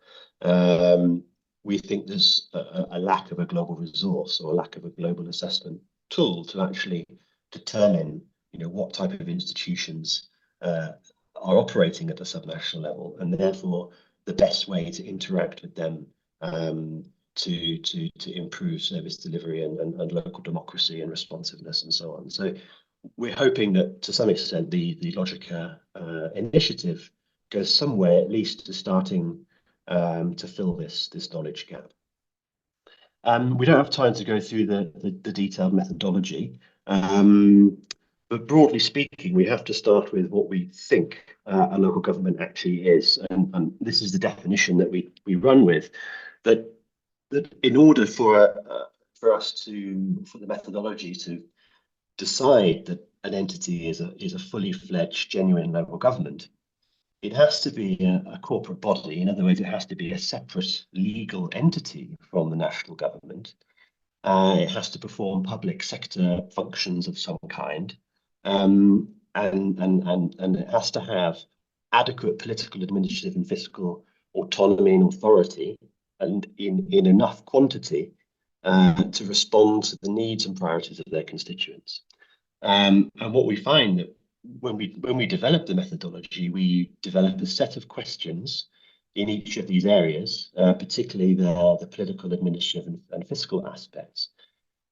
We think there's a lack of a global resource or a lack of a global assessment tool to actually determine, what type of institutions are operating at a subnational level, and therefore the best way to interact with them to improve service delivery and local democracy and responsiveness and so on. So we're hoping that to some extent the Logica initiative goes somewhere at least to starting to fill this knowledge gap. We don't have time to go through the detailed methodology, but broadly speaking, we have to start with what we think a local government actually is, and this is the definition that we run with. That in order for us for the methodology to decide that an entity is a fully fledged, genuine local government, it has to be a corporate body. In other words, it has to be a separate legal entity from the national government. It has to perform public sector functions of some kind, and it has to have adequate political, administrative, and fiscal autonomy and authority, and in enough quantity to respond to the needs and priorities of their constituents. And what we find that when we develop the methodology, we develop a set of questions in each of these areas, particularly the political, administrative, and fiscal aspects,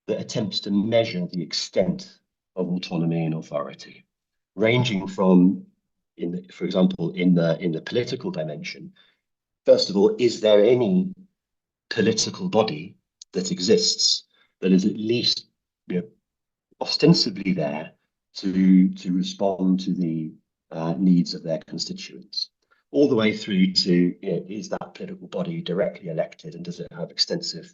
that attempts to measure the extent of autonomy and authority, ranging from, for example, in the political dimension. First of all, is there any political body that exists that is at least, ostensibly there to respond to the needs of their constituents, all the way through to, is that political body directly elected, and does it have extensive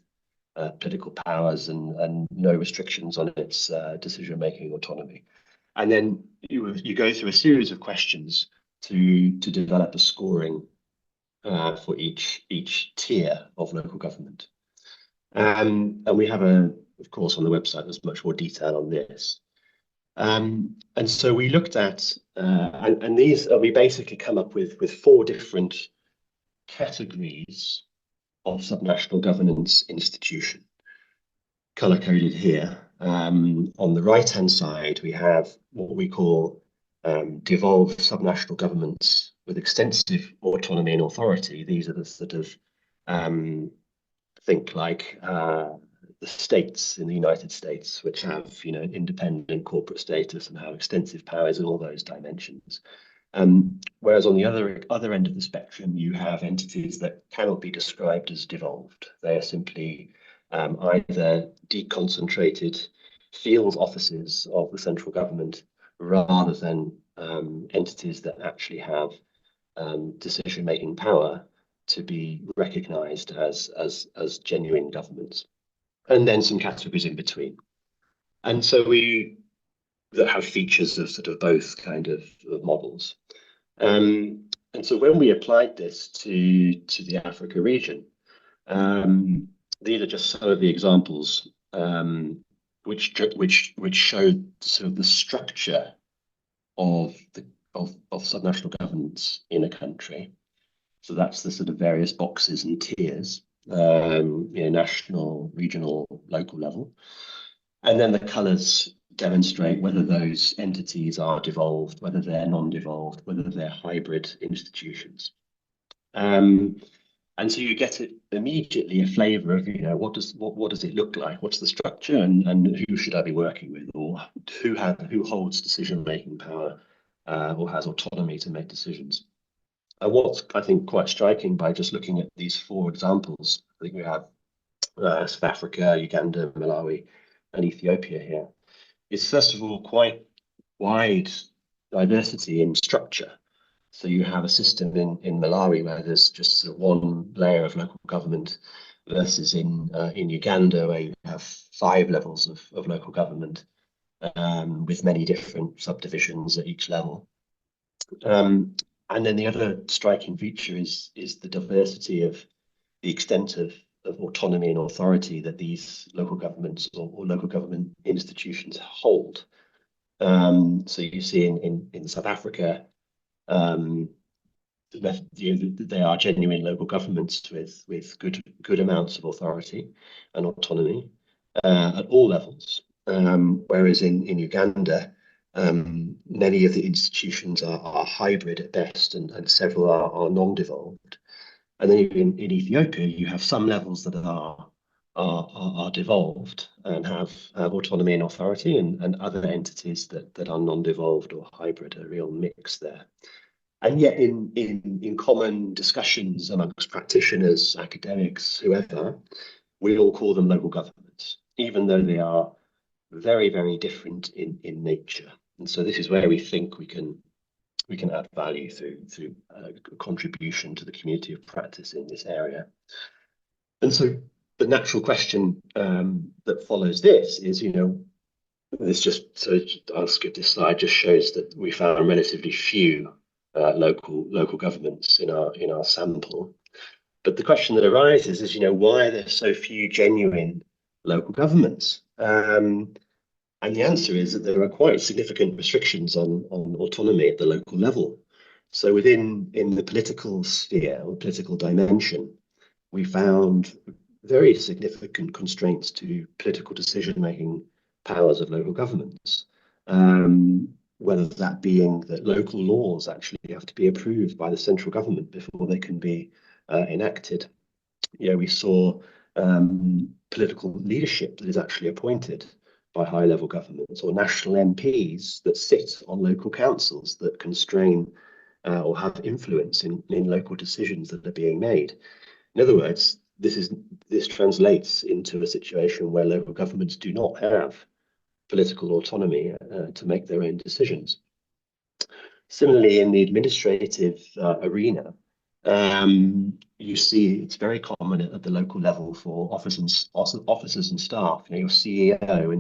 political powers and no restrictions on its decision-making autonomy? And then you go through a series of questions to develop a scoring for each tier of local government. And we have of course, on the website, there's much more detail on this. And so we looked at, and these, we basically come up with 4 different categories of subnational governance institution, color-coded here. On the right-hand side, we have what we call devolved subnational governments with extensive autonomy and authority. These are the sort of, think like the states in the United States, which have, independent corporate status and have extensive powers in all those dimensions. Whereas on the other end of the spectrum, you have entities that cannot be described as devolved. They are simply either deconcentrated field offices of the central government, rather than entities that actually have decision-making power to be recognized as genuine governments. And then some categories in between. And so that have features of sort of both kind of models. And so when we applied this to the Africa region, these are just some of the examples which showed sort of the structure of subnational governance in a country. So that's the sort of various boxes and tiers, national, regional, local level. And then the colours demonstrate whether those entities are devolved, whether they're non-devolved, whether they're hybrid institutions. And so you get it immediately a flavour of, what does it look like? What's the structure, and who should I be working with, or who holds decision-making power or has autonomy to make decisions? And what's, I think, quite striking by just looking at these 4 examples, I think we have South Africa, Uganda, Malawi, and Ethiopia here, is first of all quite wide diversity in structure. So you have a system in Malawi where there's just sort of 1 layer of local government, versus in Uganda where you have 5 levels of local government, with many different subdivisions at each level. And then the other striking feature is the diversity of the extent of autonomy and authority that these local governments or local government institutions hold. So you see in South Africa, they are genuine local governments with good amounts of authority and autonomy at all levels. Whereas in Uganda, many of the institutions are hybrid at best, and several are non-devolved. And then in Ethiopia, you have some levels that are devolved and have autonomy and authority, and other entities that are non-devolved or hybrid, a real mix there. And yet in common discussions amongst practitioners, academics, whoever, we all call them local governments, even though they are very, very different in nature. And so this is where we think we can add value through contribution to the community of practice in this area. And so the natural question that follows this is, this just, so I'll skip this slide, just shows that we found relatively few local governments in our sample. But the question that arises is, why are there so few genuine local governments? And the answer is that there are quite significant restrictions on autonomy at the local level. So in the political sphere or political dimension, we found very significant constraints to political decision-making powers of local governments, whether that being that local laws actually have to be approved by the central government before they can be enacted. We saw political leadership that is actually appointed by high-level governments, or national MPs that sit on local councils that constrain or have influence in local decisions that are being made. In other words, this translates into a situation where local governments do not have political autonomy to make their own decisions. Similarly, in the administrative arena, you see it's very common at the local level for officers and staff, your CEO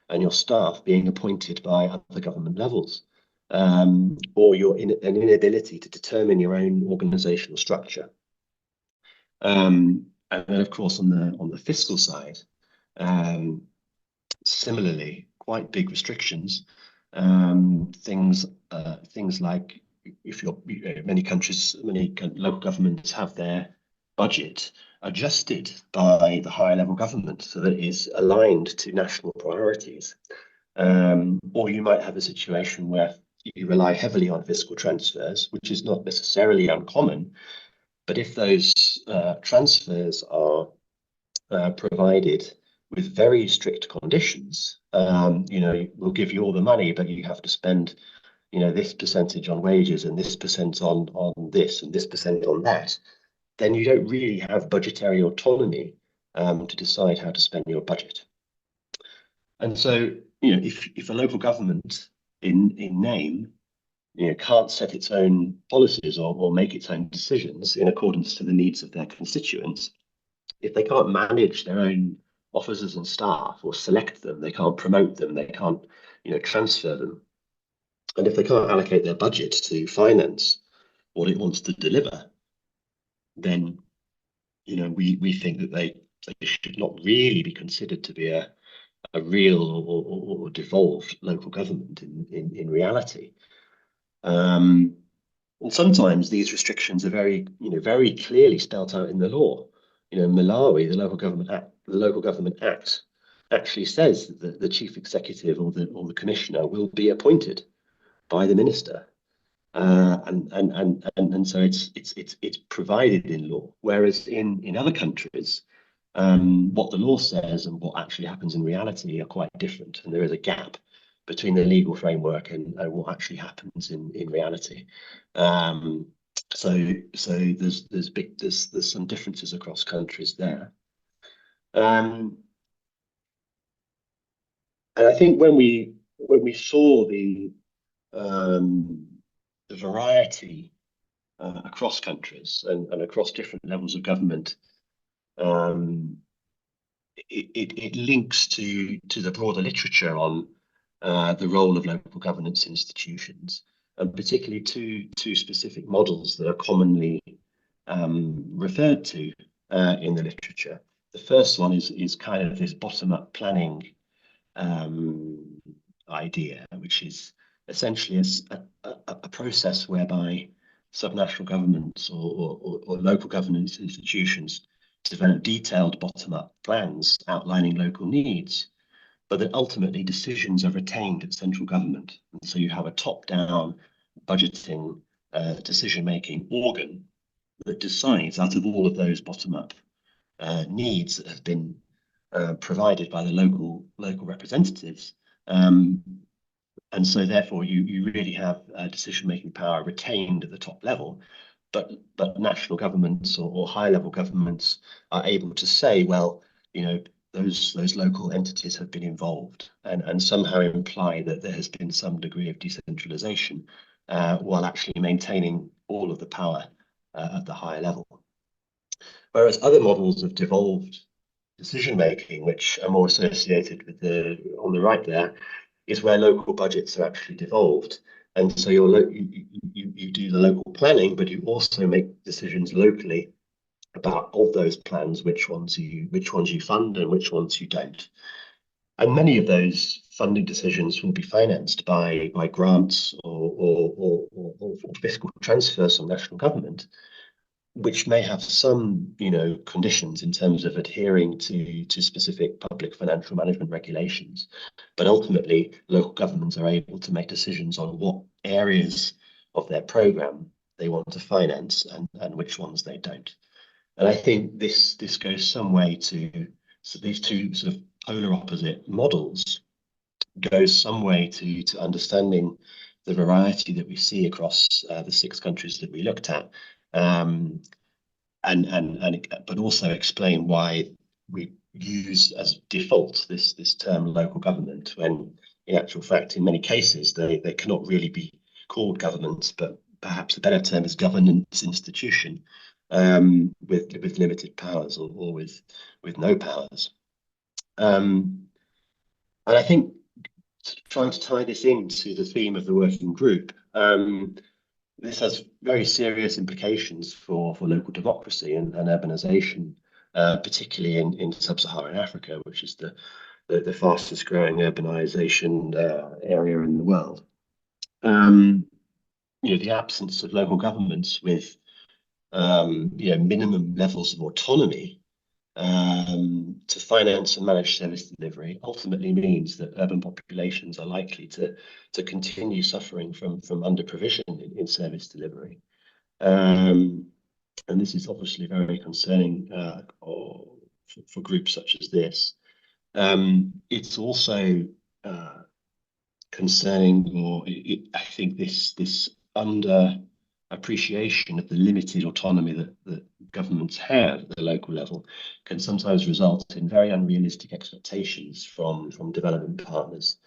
and your staff being appointed by other government levels, or an inability to determine your own organizational structure. And then, of course, on the fiscal side, similarly, quite big restrictions. Things like many local governments have their budget adjusted by the higher level government so that it is aligned to national priorities. Or you might have a situation where you rely heavily on fiscal transfers, which is not necessarily uncommon. But if those transfers are provided with very strict conditions, we'll give you all the money, but you have to spend, this percentage on wages and this percent on this and this percent on that, then you don't really have budgetary autonomy to decide how to spend your budget. And so, if a local government in name can't set its own policies or make its own decisions in accordance to the needs of their constituents, if they can't manage their own officers and staff or select them, they can't promote them, they can't transfer them, and if they can't allocate their budget to finance what it wants to deliver, then we think that they should not really be considered to be a real or devolved local government in reality. And sometimes these restrictions are very clearly spelled out in the law. In Malawi, the Local Government Act actually says that the chief executive or the commissioner will be appointed by the minister, and so it's provided in law. Whereas in other countries, what the law says and what actually happens in reality are quite different, and there is a gap between the legal framework and what actually happens in reality. So there's some differences across countries there. And I think when we saw the variety across countries and across different levels of government, it links to the broader literature on the role of local governance institutions, and particularly two specific models that are commonly referred to in the literature. The first one is kind of this bottom-up planning idea, which is essentially a process whereby subnational governments or local governance institutions develop detailed bottom-up plans outlining local needs, but that ultimately decisions are retained at central government. And so you have a top-down budgeting decision-making organ that decides out of all of those bottom-up needs that have been provided by the local representatives. And so therefore you really have decision-making power retained at the top level, but national governments or high-level governments are able to say, well, you know, those local entities have been involved and somehow imply that there has been some degree of decentralization while actually maintaining all of the power at the higher level. Whereas other models of devolved decision making, which are more associated with the on the right there, is where local budgets are actually devolved. And so you do the local planning, but you also make decisions locally about of those plans, which ones you fund and which ones you don't. And many of those funding decisions will be financed by grants or fiscal transfers from national government, which may have some, conditions in terms of adhering to specific public financial management regulations. But ultimately, local governments are able to make decisions on what areas of their program they want to finance and which ones they don't. And I think this goes some way to, so these two sort of polar opposite models goes some way to understanding the variety that we see across the 6 countries that we looked at. But also explain why we use as default this term local government, when in actual fact, in many cases, they cannot really be called governments, but perhaps a better term is governance institution with limited powers or with no powers. And I think trying to tie this into the theme of the working group, this has very serious implications for local democracy and urbanization, particularly in sub-Saharan Africa, which is the fastest growing urbanization area in the world. The absence of local governments with minimum levels of autonomy to finance and manage service delivery ultimately means that urban populations are likely to continue suffering from under provision in service delivery. And this is obviously very concerning for groups such as this. It's also concerning, I think this under appreciation of the limited autonomy that governments have at the local level can sometimes result in very unrealistic expectations from development partners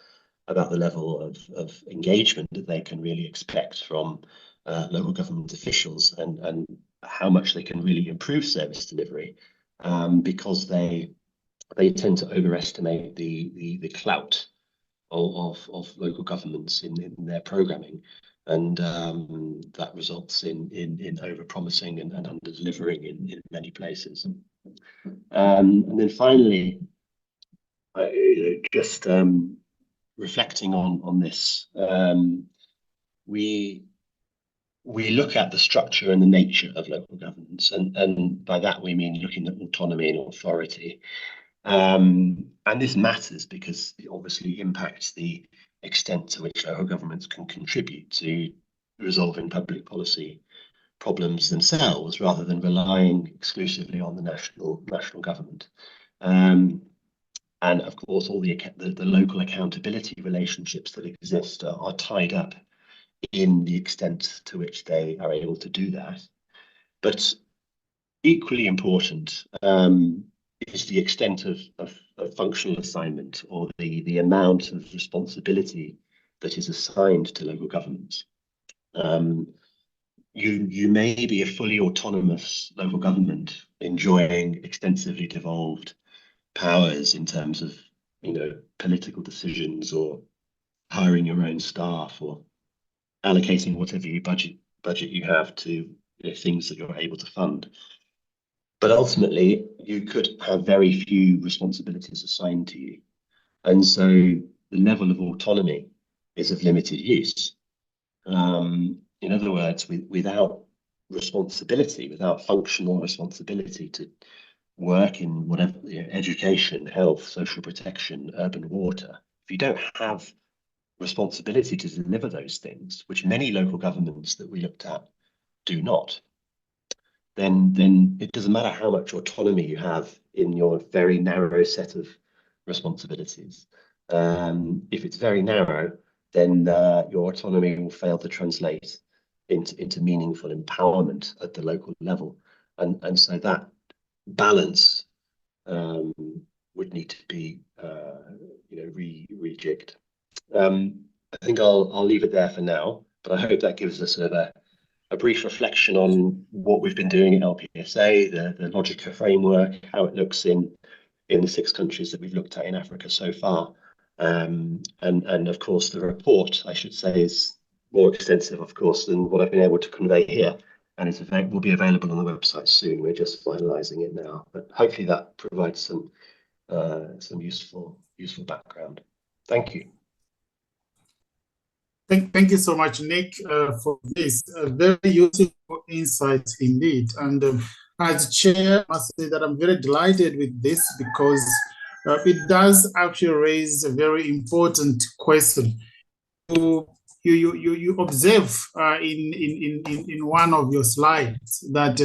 about the level of engagement that they can really expect from local government officials and how much they can really improve service delivery, because they tend to overestimate the clout of local governments in their programming. And that results in over-promising and under-delivering in many places. And then finally, just reflecting on this, we look at the structure and the nature of local governance, and by that we mean looking at autonomy and authority. And this matters because it obviously impacts the extent to which local governments can contribute to resolving public policy problems themselves, rather than relying exclusively on the national government. And of course, all the local accountability relationships that exist are tied up in the extent to which they are able to do that. But equally important is the extent of functional assignment, or the amount of responsibility that is assigned to local governments. You may be a fully autonomous local government enjoying extensively devolved powers in terms of political decisions, or hiring your own staff, or allocating whatever budget you have to things that you're able to fund. But ultimately, you could have very few responsibilities assigned to you. And so the level of autonomy is of limited use. In other words, without responsibility, without functional responsibility to work in whatever, education, health, social protection, urban water, if you don't have responsibility to deliver those things, which many local governments that we looked at do not, then it doesn't matter how much autonomy you have in your very narrow set of responsibilities. If it's very narrow, then your autonomy will fail to translate into meaningful empowerment at the local level. And so that balance would need to be rejigged. I think I'll leave it there for now, but I hope that gives us a brief reflection on what we've been doing at LPSA, the Logica framework, how it looks in the 6 countries that we've looked at in Africa so far. And of course, the report, I should say, is more extensive, of course, than what I've been able to convey here. And it will be available on the website soon. We're just finalizing it now, but hopefully that provides some useful background. Thank you. Thank you so much, Nick, for this very useful insights indeed. And as chair, I must say that I'm very delighted with this because it does actually raise a very important question. You observe in one of your slides that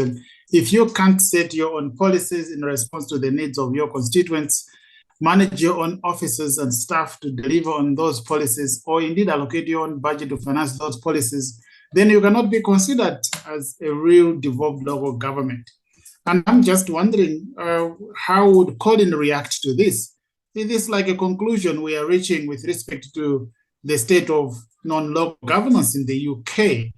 if you can't set your own policies in response to the needs of your constituents, manage your own officers and staff to deliver on those policies, or indeed allocate your own budget to finance those policies, then you cannot be considered as a real devolved local government. And I'm just wondering, how would Colin react to this? Is this like a conclusion we are reaching with respect to the state of non-local governance in the UK?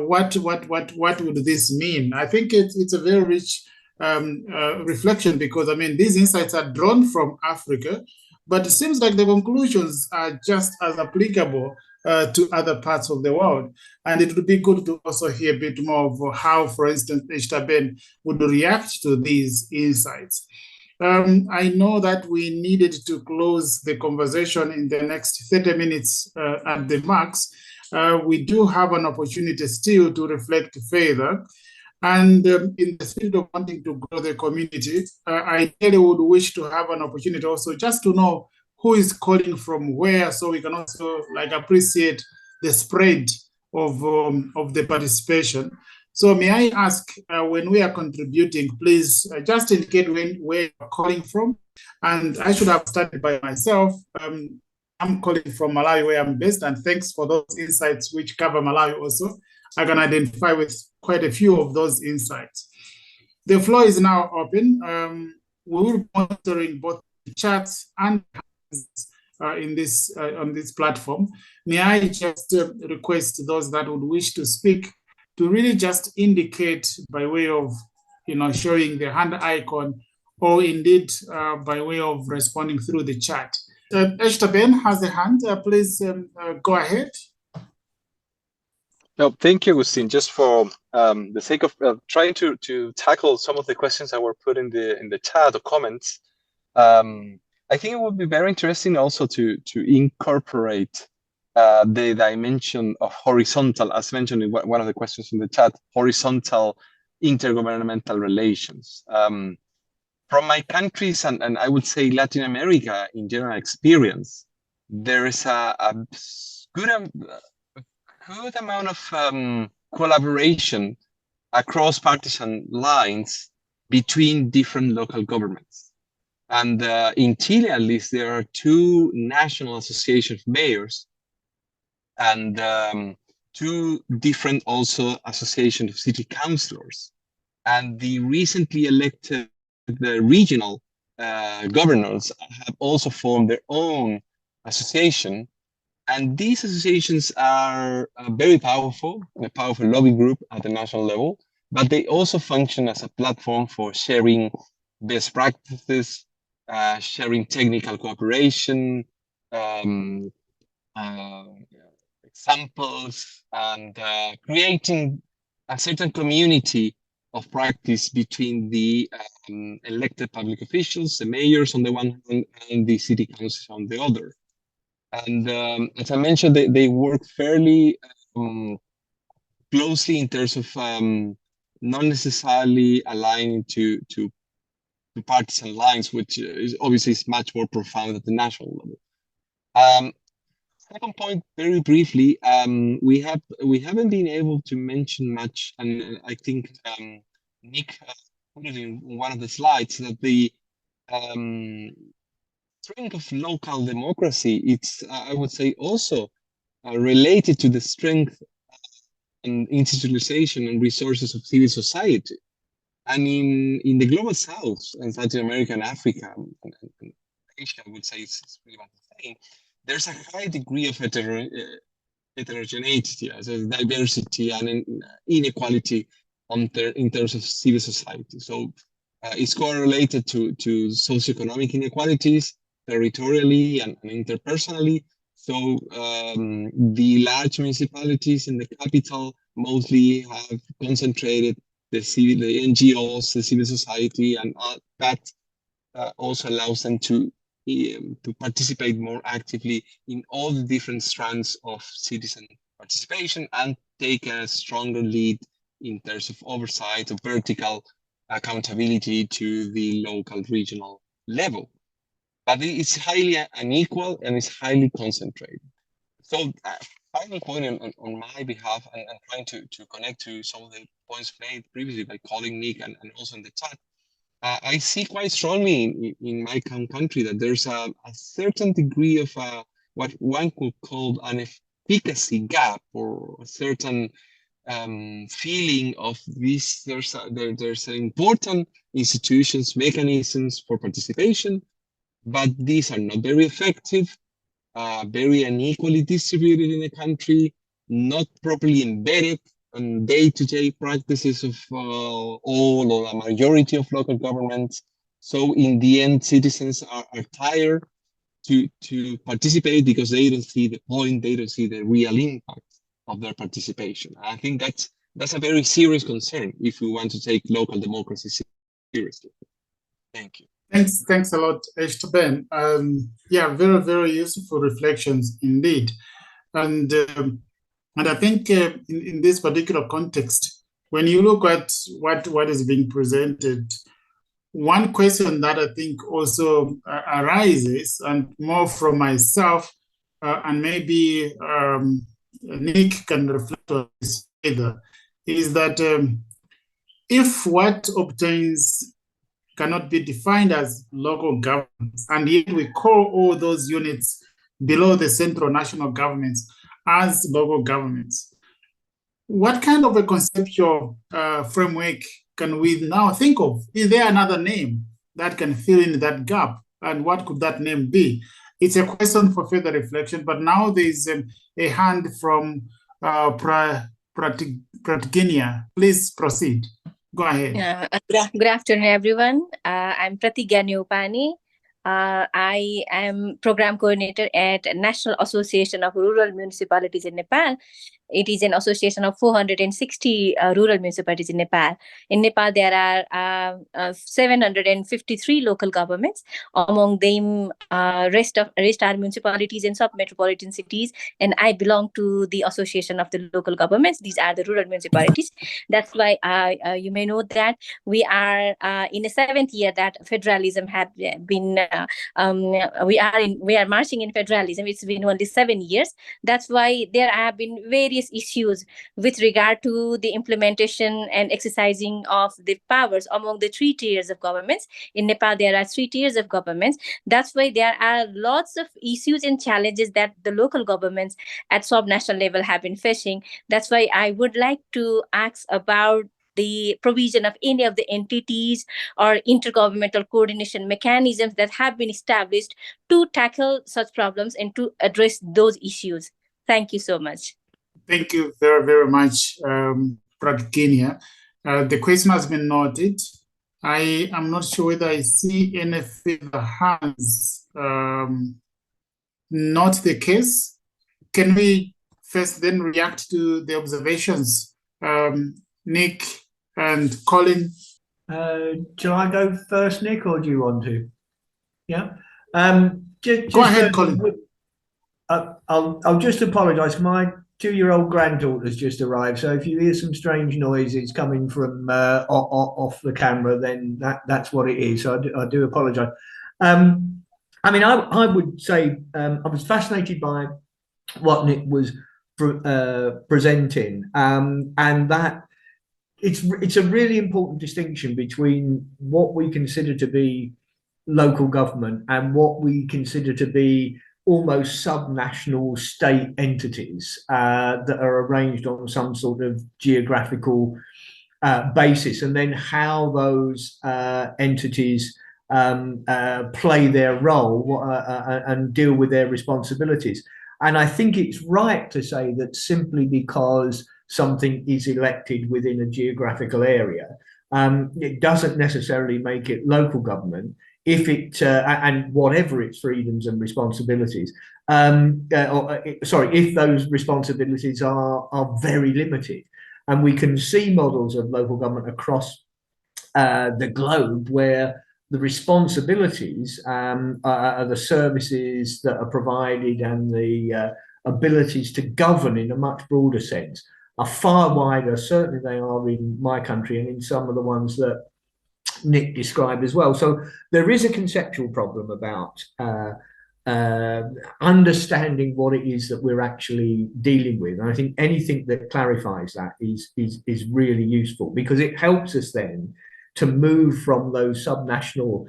What would this mean? I think it's a very rich reflection, because I mean these insights are drawn from Africa, but it seems like the conclusions are just as applicable to other parts of the world. And it would be good to also hear a bit more of how, for instance, Eshtaben would react to these insights. I know that we needed to close the conversation in the next 30 minutes at the max. We do have an opportunity still to reflect further. And in the spirit of wanting to grow the community, I really would wish to have an opportunity also just to know who is calling from where, so we can also appreciate the spread of the participation. So may I ask, when we are contributing, please just indicate where you're calling from. And I should have started by myself. I'm calling from Malawi, where I'm based, and thanks for those insights which cover Malawi also. I can identify with quite a few of those insights. The floor is now open. We will be monitoring both the chats and in this on this platform. May I just request those that would wish to speak to really just indicate by way of showing the hand icon, or indeed by way of responding through the chat. Eshtaben has a hand. Please go ahead. No, thank you, Agustin. Just for the sake of trying to tackle some of the questions that were put in the chat or comments, I think it would be very interesting also to incorporate the dimension of horizontal, as mentioned in one of the questions in the chat, horizontal intergovernmental relations. From my countries and I would say Latin America in general experience, there is a good amount of collaboration across partisan lines between different local governments. And in Chile, at least, there are 2 national associations of mayors and 2 different also associations of city councilors. And the recently elected regional governors have also formed their own association. And these associations are very powerful, a powerful lobby group at the national level, but they also function as a platform for sharing best practices, sharing technical cooperation, examples, and creating a certain community of practice between the elected public officials, the mayors on the one hand, and the city councils on the other. And as I mentioned, they work fairly closely in terms of not necessarily aligning to partisan lines, which is obviously much more profound at the national level. Second point, very briefly, we haven't been able to mention much, and I think Nick put it in one of the slides, that the strength of local democracy, it's, I would say, also related to the strength and institutionalization and resources of civil society. And in the global south, and Latin America and Africa and Asia, I would say it's pretty much the same, there's a high degree of heterogeneity, so diversity and inequality in terms of civil society. So it's correlated to socioeconomic inequalities, territorially and interpersonally. So the large municipalities in the capital mostly have concentrated the NGOs, the civil society, and that also allows them to participate more actively in all the different strands of citizen participation and take a stronger lead in terms of oversight of vertical accountability to the local regional level. But it's highly unequal and it's highly concentrated. So final point on my behalf, and trying to connect to some of the points made previously by colleague Nick and also in the chat, I see quite strongly in my country that there's a certain degree of what one could call an efficacy gap, or a certain feeling of this. There's important institutions, mechanisms for participation, but these are not very effective, very unequally distributed in the country, not properly embedded on day-to-day practices of all or a majority of local governments. So in the end, citizens are tired to participate because they don't see the point, they don't see the real impact of their participation. I think that's a very serious concern if we want to take local democracy seriously. Thank you. Thanks a lot, Esteban. Yeah, very, very useful reflections indeed. And I think in this particular context, when you look at what is being presented, one question that I think also arises, and more from myself, and maybe Nick can reflect on this further, is that if what obtains cannot be defined as local governments, and yet we call all those units below the central national governments as local governments, what kind of a conceptual framework can we now think of? Is there another name that can fill in that gap? And what could that name be? It's a question for further reflection, but now there's a hand from Pratigenia. Please proceed. Go ahead. Good afternoon, everyone. I'm Pratiganya Upani. I am program coordinator at National Association of Rural Municipalities in Nepal. It is an association of 460 rural municipalities in Nepal. In Nepal, there are 753 local governments. Among them, rest are municipalities and sub-metropolitan cities. And I belong to the Association of the Local Governments. These are the rural municipalities. That's why you may know that we are in the 7th year that federalism have been. We are marching in federalism. It's been only 7 years. That's why there have been various issues with regard to the implementation and exercising of the powers among the 3 tiers of governments. In Nepal, there are 3 tiers of governments. That's why there are lots of issues and challenges that the local governments at sub-national level have been facing. That's why I would like to ask about the provision of any of the entities or intergovernmental coordination mechanisms that have been established to tackle such problems and to address those issues. Thank you so much. Thank you very, very much, Pratiganya. The question has been noted. I am not sure whether I see any further hands. Not the case. Can we first then react to the observations? Nick and Colin. Shall I go first, Nick, or do you want to? Yeah. Go ahead, Colin. I'll just apologise. My 2-year-old granddaughter's just arrived, so if you hear some strange noises coming from off the camera, then that's what it is. So I do apologise. I mean, I would say I was fascinated by what Nick was presenting, and that it's a really important distinction between what we consider to be local government and what we consider to be almost subnational state entities that are arranged on some sort of geographical basis, and then how those entities play their role and deal with their responsibilities. And I think it's right to say that simply because something is elected within a geographical area, it doesn't necessarily make it local government if it and whatever its freedoms and responsibilities, if those responsibilities are very limited. And we can see models of local government across the globe where the responsibilities are the services that are provided, and the abilities to govern in a much broader sense are far wider. Certainly they are in my country and in some of the ones that Nick described as well. So there is a conceptual problem about understanding what it is that we're actually dealing with. And I think anything that clarifies that is really useful, because it helps us then to move from those subnational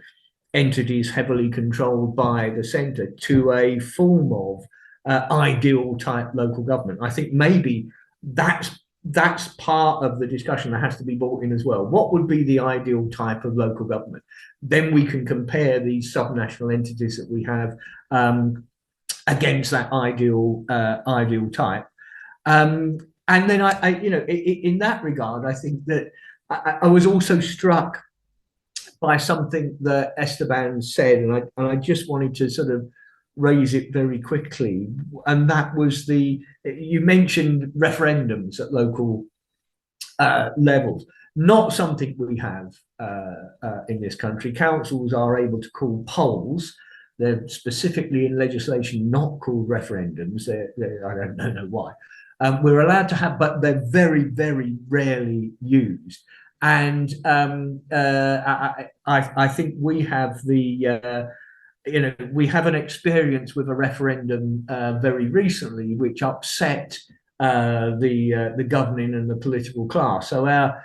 entities heavily controlled by the centre to a form of ideal type local government. I think maybe that's part of the discussion that has to be brought in as well. What would be the ideal type of local government? Then we can compare these subnational entities that we have against that ideal type. And then I in that regard, I think that I was also struck by something that Esteban said, and I just wanted to sort of raise it very quickly, and that was you mentioned referendums at local levels. Not something we have in this country. Councils are able to call polls. They're specifically in legislation not called referendums. I don't know why. We're allowed to have, but they're very, very rarely used. And I think we have we have an experience with a referendum very recently, which upset the governing and the political class. So our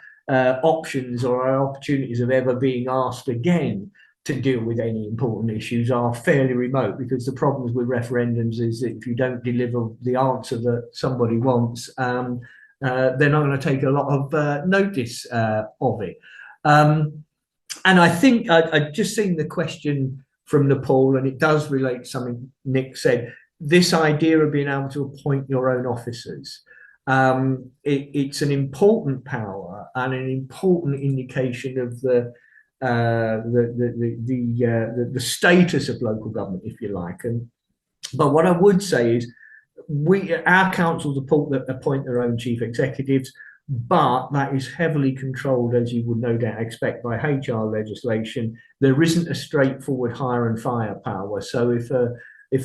options or our opportunities of ever being asked again to deal with any important issues are fairly remote, because the problems with referendums is that if you don't deliver the answer that somebody wants, they're not going to take a lot of notice of it. And I think I'd just seen the question from Nepal, and it does relate to something Nick said, this idea of being able to appoint your own officers. It's an important power and an important indication of the status of local government, if you like. But what I would say is our councils appoint their own chief executives, but that is heavily controlled, as you would no doubt expect, by HR legislation. There isn't a straightforward hire and fire power. So if the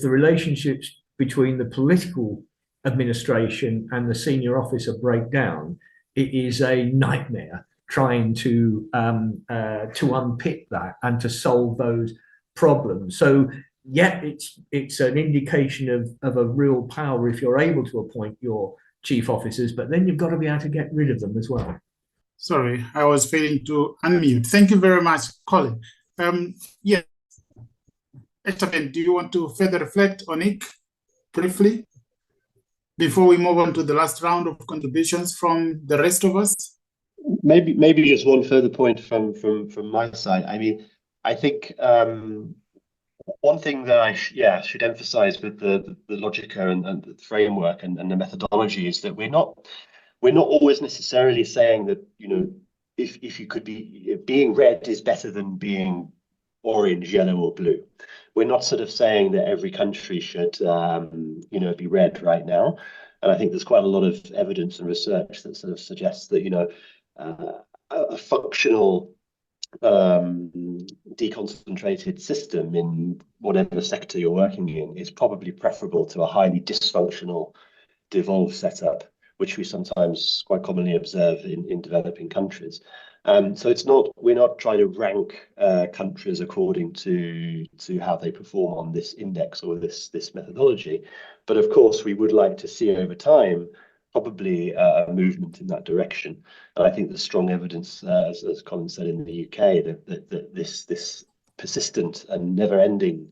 relationships between the political administration and the senior officer break down, it is a nightmare trying to unpick that and to solve those problems. So yeah, it's an indication of a real power if you're able to appoint your chief officers, but then you've got to be able to get rid of them as well. Sorry, I was failing to unmute. Thank you very much, Colin. Yeah, Esteban, do you want to further reflect on it briefly before we move on to the last round of contributions from the rest of us? Maybe just one further point from my side. I mean, I think one thing that I should emphasize with the Logica and the framework and the methodology is that we're not always necessarily saying that, you know, if you could being red is better than being orange, yellow, or blue. We're not sort of saying that every country should be red right now. And I think there's quite a lot of evidence and research that sort of suggests that, you know, a functional deconcentrated system in whatever sector you're working in is probably preferable to a highly dysfunctional devolved setup, which we sometimes quite commonly observe in developing countries. So we're not trying to rank countries according to how they perform on this index or this methodology, but of course we would like to see over time probably a movement in that direction. And I think there's strong evidence, as Colin said, in the UK, that this persistent and never-ending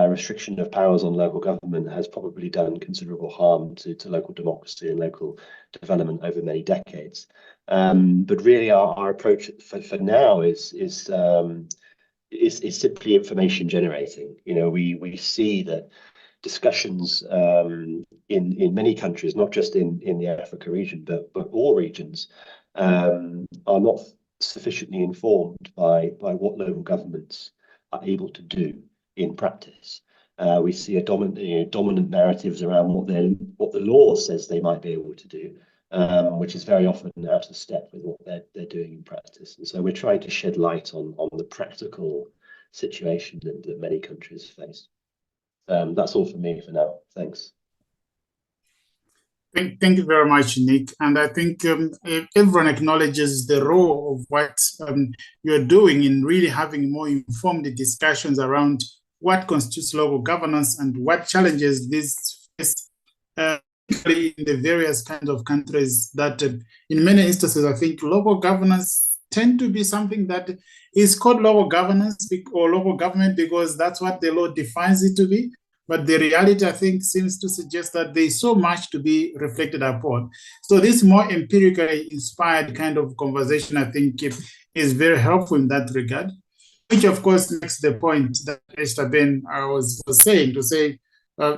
restriction of powers on local government has probably done considerable harm to local democracy and local development over many decades. But really, our approach for now is simply information generating. You know, we see that discussions in many countries, not just in the Africa region, but all regions, are not sufficiently informed by what local governments are able to do in practice. We see dominant narratives around what the law says they might be able to do, which is very often out of step with what they're doing in practice. And so we're trying to shed light on the practical situation that many countries face. That's all for me for now. Thanks. Thank you very much, Nick. And I think everyone acknowledges the role of what you're doing in really having more informed discussions around what constitutes local governance and what challenges this face in the various kinds of countries that in many instances, I think local governance tend to be something that is called local governance or local government because that's what the law defines it to be. But the reality, I think, seems to suggest that there's so much to be reflected upon. So this more empirically inspired kind of conversation, I think, is very helpful in that regard, which, of course, makes the point that Esteban was saying, to say,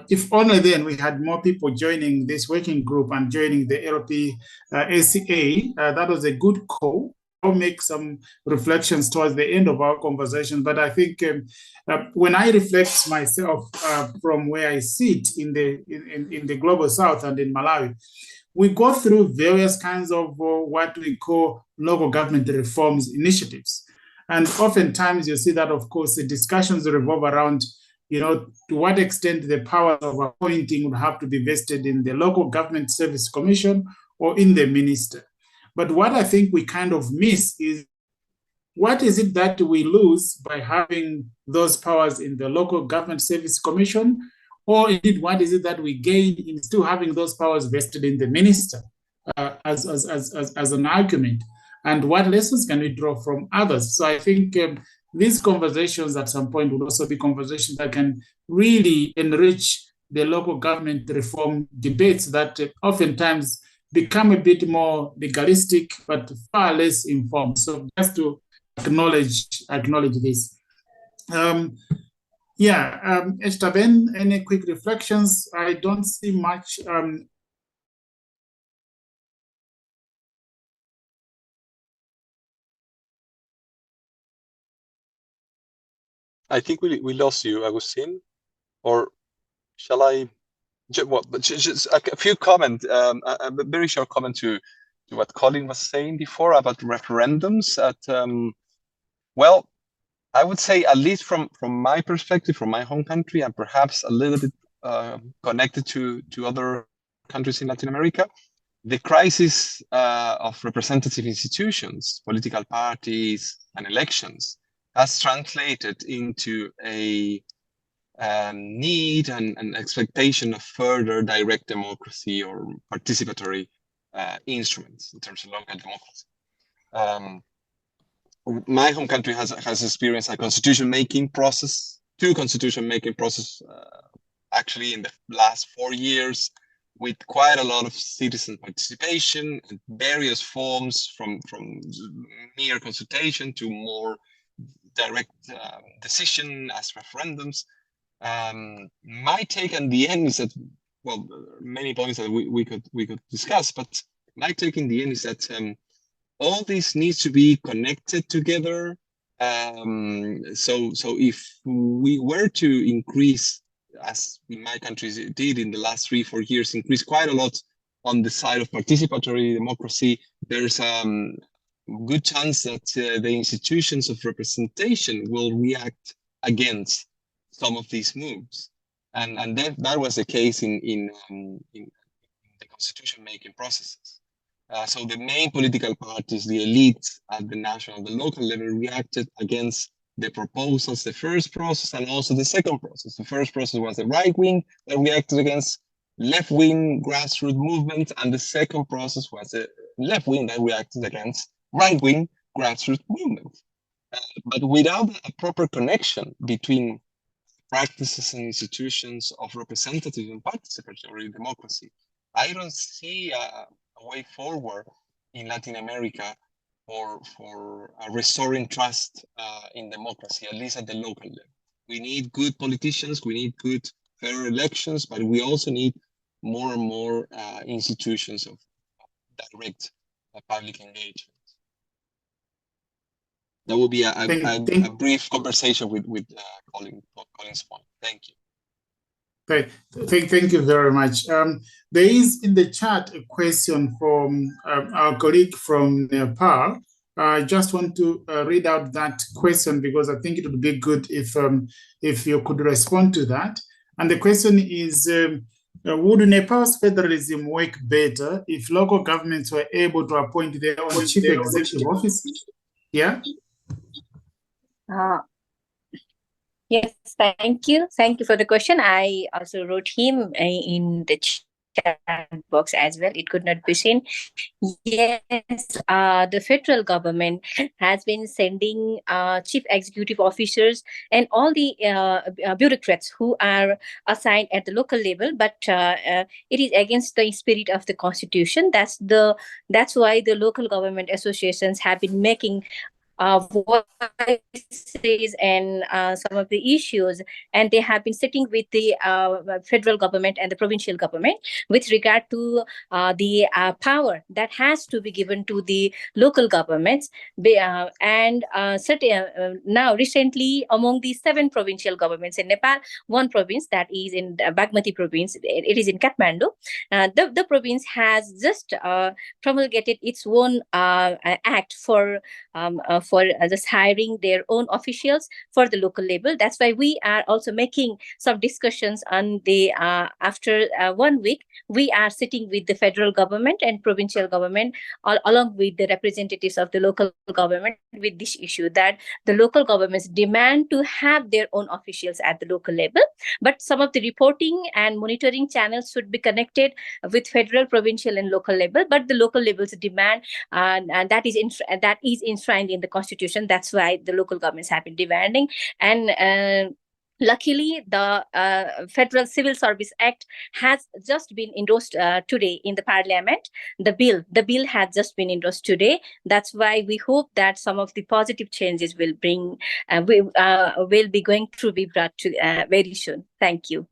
if only then we had more people joining this working group and joining the LP ACA, that was a good call. I'll make some reflections towards the end of our conversation, but I think when I reflect myself from where I sit in the global south and in Malawi, we go through various kinds of what we call local government reforms initiatives. And oftentimes you see that, of course, the discussions revolve around, you know, to what extent the power of appointing would have to be vested in the Local Government Service Commission or in the minister. But what I think we kind of miss is what is it that we lose by having those powers in the Local Government Service Commission? Or indeed, what is it that we gain in still having those powers vested in the minister as an argument? And what lessons can we draw from others? So I think these conversations at some point would also be conversations that can really enrich the local government reform debates that oftentimes become a bit more legalistic, but far less informed. So just to acknowledge this. Esteban, any quick reflections? I don't see much. I think we lost you, Agustin, or shall I? Just a few comments, a very short comment to what Colin was saying before about referendums. Well, I would say, at least from my perspective, from my home country, and perhaps a little bit connected to other countries in Latin America, the crisis of representative institutions, political parties, and elections has translated into a need and expectation of further direct democracy or participatory instruments in terms of local democracy. My home country has experienced a constitution-making process, two constitution-making process actually in the last 4 years, with quite a lot of citizen participation in various forms, from mere consultation to more direct decision as referendums. My take in the end is that, well, many points that we could discuss, but my take in the end is that all this needs to be connected together. So if we were to increase, as in my countries it did in the last 3-4 years, increase quite a lot on the side of participatory democracy, there's good chance that the institutions of representation will react against some of these moves, and that was the case in the constitution-making processes. So the main political parties, the elite at the national, the local level, reacted against the proposals, the first process, and also the second process. The first process was the right wing that reacted against left-wing grassroots movement, and the second process was a left-wing that reacted against right-wing grassroots movement. But without a proper connection between practices and institutions of representative and participatory democracy, I don't see a way forward in Latin America for restoring trust in democracy, at least at the local level. We need good politicians, we need good fair elections, but we also need more and more institutions of direct public engagement. That will be a brief conversation with Colin's point. Thank you. Thank you very much. There is in the chat a question from our colleague from Nepal. I just want to read out that question because I think it would be good if you could respond to that. And the question is, would Nepal's federalism work better if local governments were able to appoint their own chief executive officers? Yeah. Yes, thank you. Thank you for the question. I also wrote him in the chat box as well. It could not be seen. Yes, the federal government has been sending chief executive officers and all the bureaucrats who are assigned at the local level, but it is against the spirit of the constitution. That's why the local government associations have been making voices and some of the issues, and they have been sitting with the federal government and the provincial government with regard to the power that has to be given to the local governments. Now recently, among the 7 provincial governments in Nepal, one province, that is in Bagmati province, it is in Kathmandu, the province has just promulgated its own act for just hiring their own officials for the local level. That's why we are also making some discussions on the after 1 week, we are sitting with the federal government and provincial government along with the representatives of the local government with this issue, that the local governments demand to have their own officials at the local level, but some of the reporting and monitoring channels should be connected with federal, provincial and local level, but the local levels demand and that is enshrined in the constitution. That's why the local governments have been demanding. And luckily, the Federal Civil Service Act has just been endorsed today in the Parliament. The bill has just been endorsed today. That's why we hope that some of the positive changes will be going to be brought to very soon. Thank you.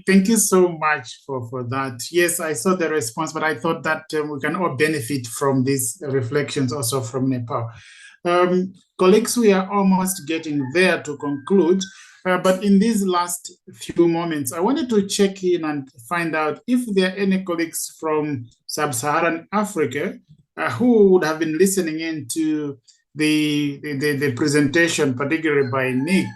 Thank you so much for that. Yes, I saw the response, but I thought that we can all benefit from these reflections also from Nepal. Colleagues, we are almost getting there to conclude, but in these last few moments, I wanted to check in and find out if there are any colleagues from Sub-Saharan Africa who would have been listening in to the presentation, particularly by Nick,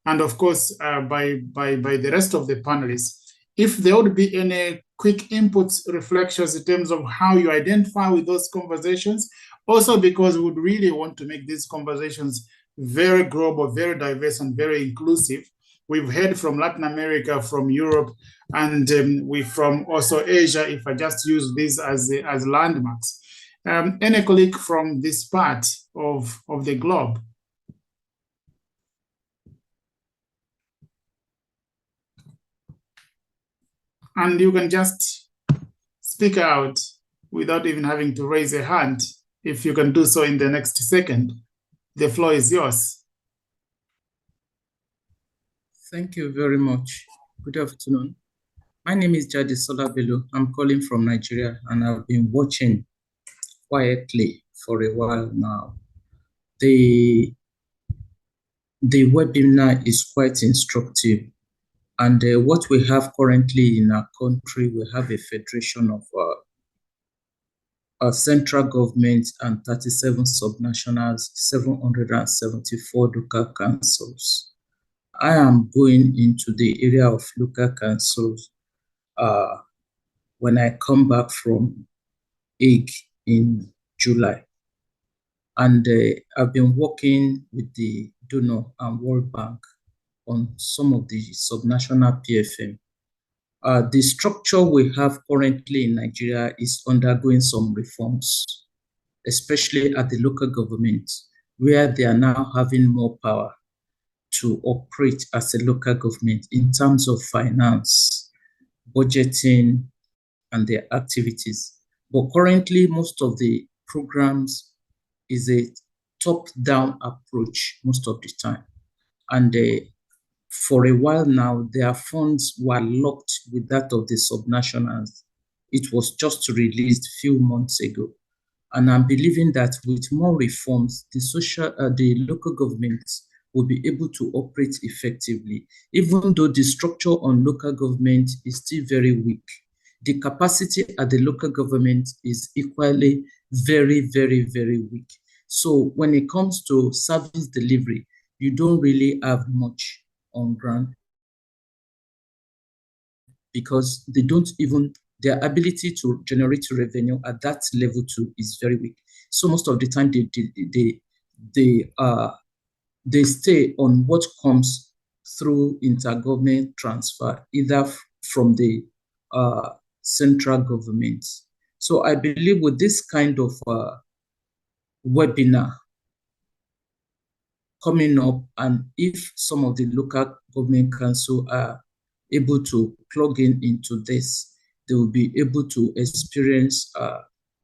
and of course, by the rest of the panelists. If there would be any quick inputs, reflections in terms of how you identify with those conversations, also because we would really want to make these conversations very global, very diverse, and very inclusive. We've heard from Latin America, from Europe, and we from also Asia, if I just use these as landmarks. Any colleague from this part of the globe? And you can just speak out without even having to raise a hand. If you can do so in the next second, the floor is yours. Thank you very much. Good afternoon. My name is Jadi Solabelu. I'm calling from Nigeria, and I've been watching quietly for a while now. The webinar is quite instructive. And what we have currently in our country, we have a federation of central government and 37 subnationals, 774 local councils. I am going into the area of local councils when I come back from Hague in July. And I've been working with the donor and World Bank on some of the subnational PFM. The structure we have currently in Nigeria is undergoing some reforms, especially at the local government, where they are now having more power to operate as a local government in terms of finance, budgeting, and their activities. But currently, most of the programs is a top-down approach most of the time. And for a while now, their funds were locked with that of the subnationals. It was just released a few months ago. And I'm believing that with more reforms, the local governments will be able to operate effectively, even though the structure on local government is still very weak. The capacity at the local government is equally very, very, very weak. So when it comes to service delivery, you don't really have much on ground because they don't even, their ability to generate revenue at that level too is very weak. So most of the time they stay on what comes through intergovernment transfer, either from the central government. So I believe with this kind of webinar coming up, and if some of the local government council are able to plug into this, they will be able to experience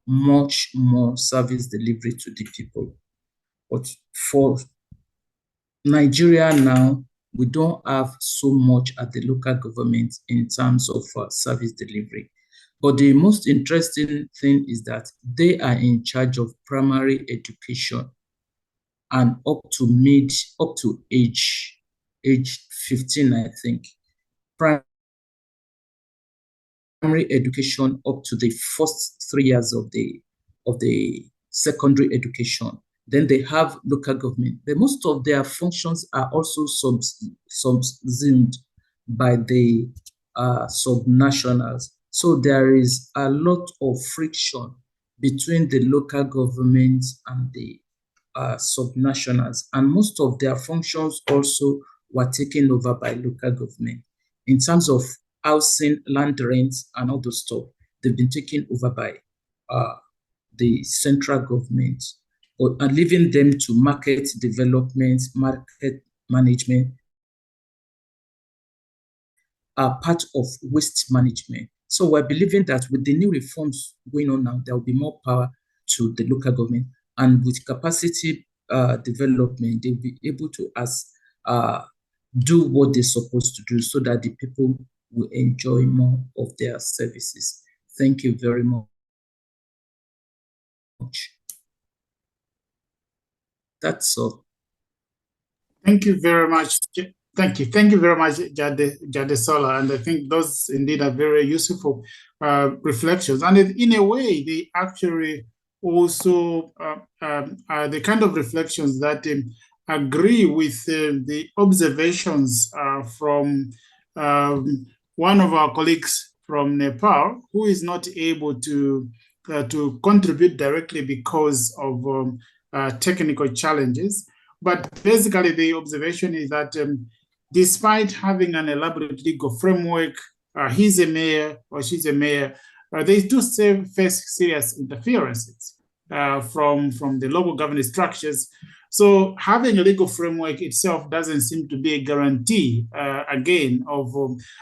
much more service delivery to the people. But for Nigeria now, we don't have so much at the local government in terms of service delivery. But the most interesting thing is that they are in charge of primary education and up to age 15, I think. Primary education up to the first 3 years of the secondary education. Then they have local government. But most of their functions are also subsumed by the subnationals. So there is a lot of friction between the local governments and the subnationals. And most of their functions also were taken over by local government. In terms of housing, land rents, and all those stuff, they've been taken over by the central government, and leaving them to market development, market management, are part of waste management. So we're believing that with the new reforms going on now, there will be more power to the local government, and with capacity development, they'll be able to do what they're supposed to do so that the people will enjoy more of their services. Thank you very much. That's all. Thank you very much. Thank you. Thank you very much, Jadesola. And I think those indeed are very useful reflections. And in a way, they actually also are the kind of reflections that agree with the observations from one of our colleagues from Nepal, who is not able to contribute directly because of technical challenges. But basically, the observation is that despite having an elaborate legal framework, he's a mayor or she's a mayor, they do face serious interferences from the local government structures. So having a legal framework itself doesn't seem to be a guarantee, again, of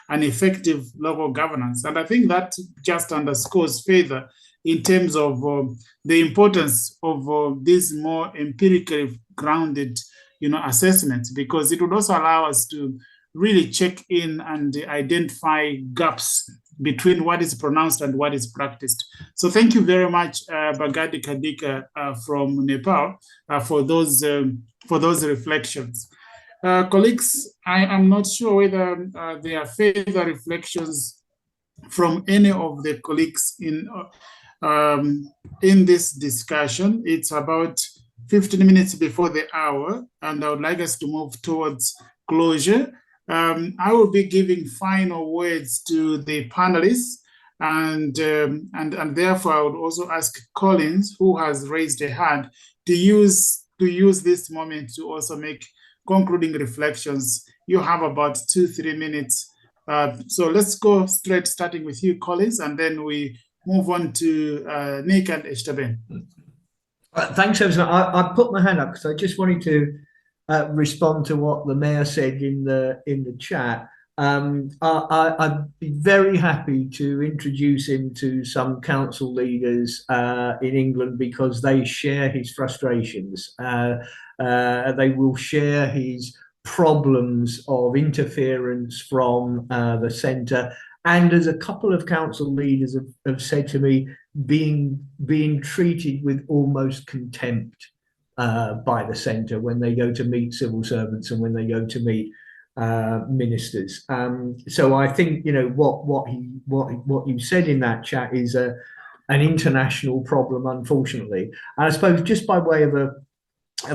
an effective local governance. And I think that just underscores further in terms of the importance of these more empirically grounded, assessments, because it would also allow us to really check in and identify gaps between what is pronounced and what is practiced. So thank you very much, Bagadi Kadika from Nepal, for those reflections. Colleagues, I am not sure whether there are further reflections from any of the colleagues in this discussion. It's about 15 minutes before the hour, and I would like us to move towards closure. I will be giving final words to the panelists, and therefore I would also ask Collins, who has raised a hand, to use this moment to also make concluding reflections you have about 2-3 minutes. So let's go straight, starting with you, Collins, and then we move on to Nick and Esteban. Thanks, Evan. I put my hand up because I just wanted to respond to what the mayor said in the chat. I'd be very happy to introduce him to some council leaders in England because they share his frustrations. They will share his problems of interference from the centre. And as a couple of council leaders have said to me, being treated with almost contempt by the centre when they go to meet civil servants and when they go to meet ministers. So I think, you know, what you said in that chat is an international problem, unfortunately. And I suppose just by way of a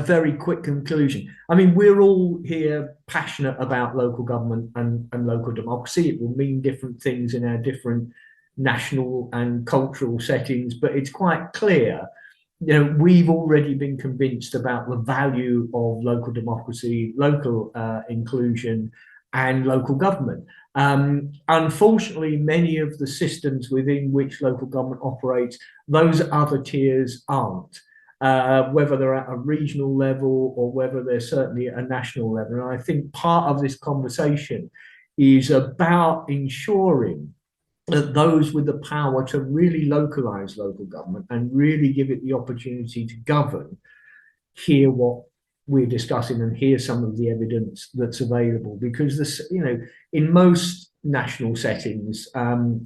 very quick conclusion, I mean, we're all here passionate about local government and local democracy. It will mean different things in our different national and cultural settings, but it's quite clear, you know, we've already been convinced about the value of local democracy, local inclusion, and local government. Unfortunately, many of the systems within which local government operates, those other tiers aren't, whether they're at a regional level or whether they're certainly at a national level. And I think part of this conversation is about ensuring that those with the power to really localize local government and really give it the opportunity to govern hear what we're discussing and hear some of the evidence that's available. Because this, you know, in most national settings,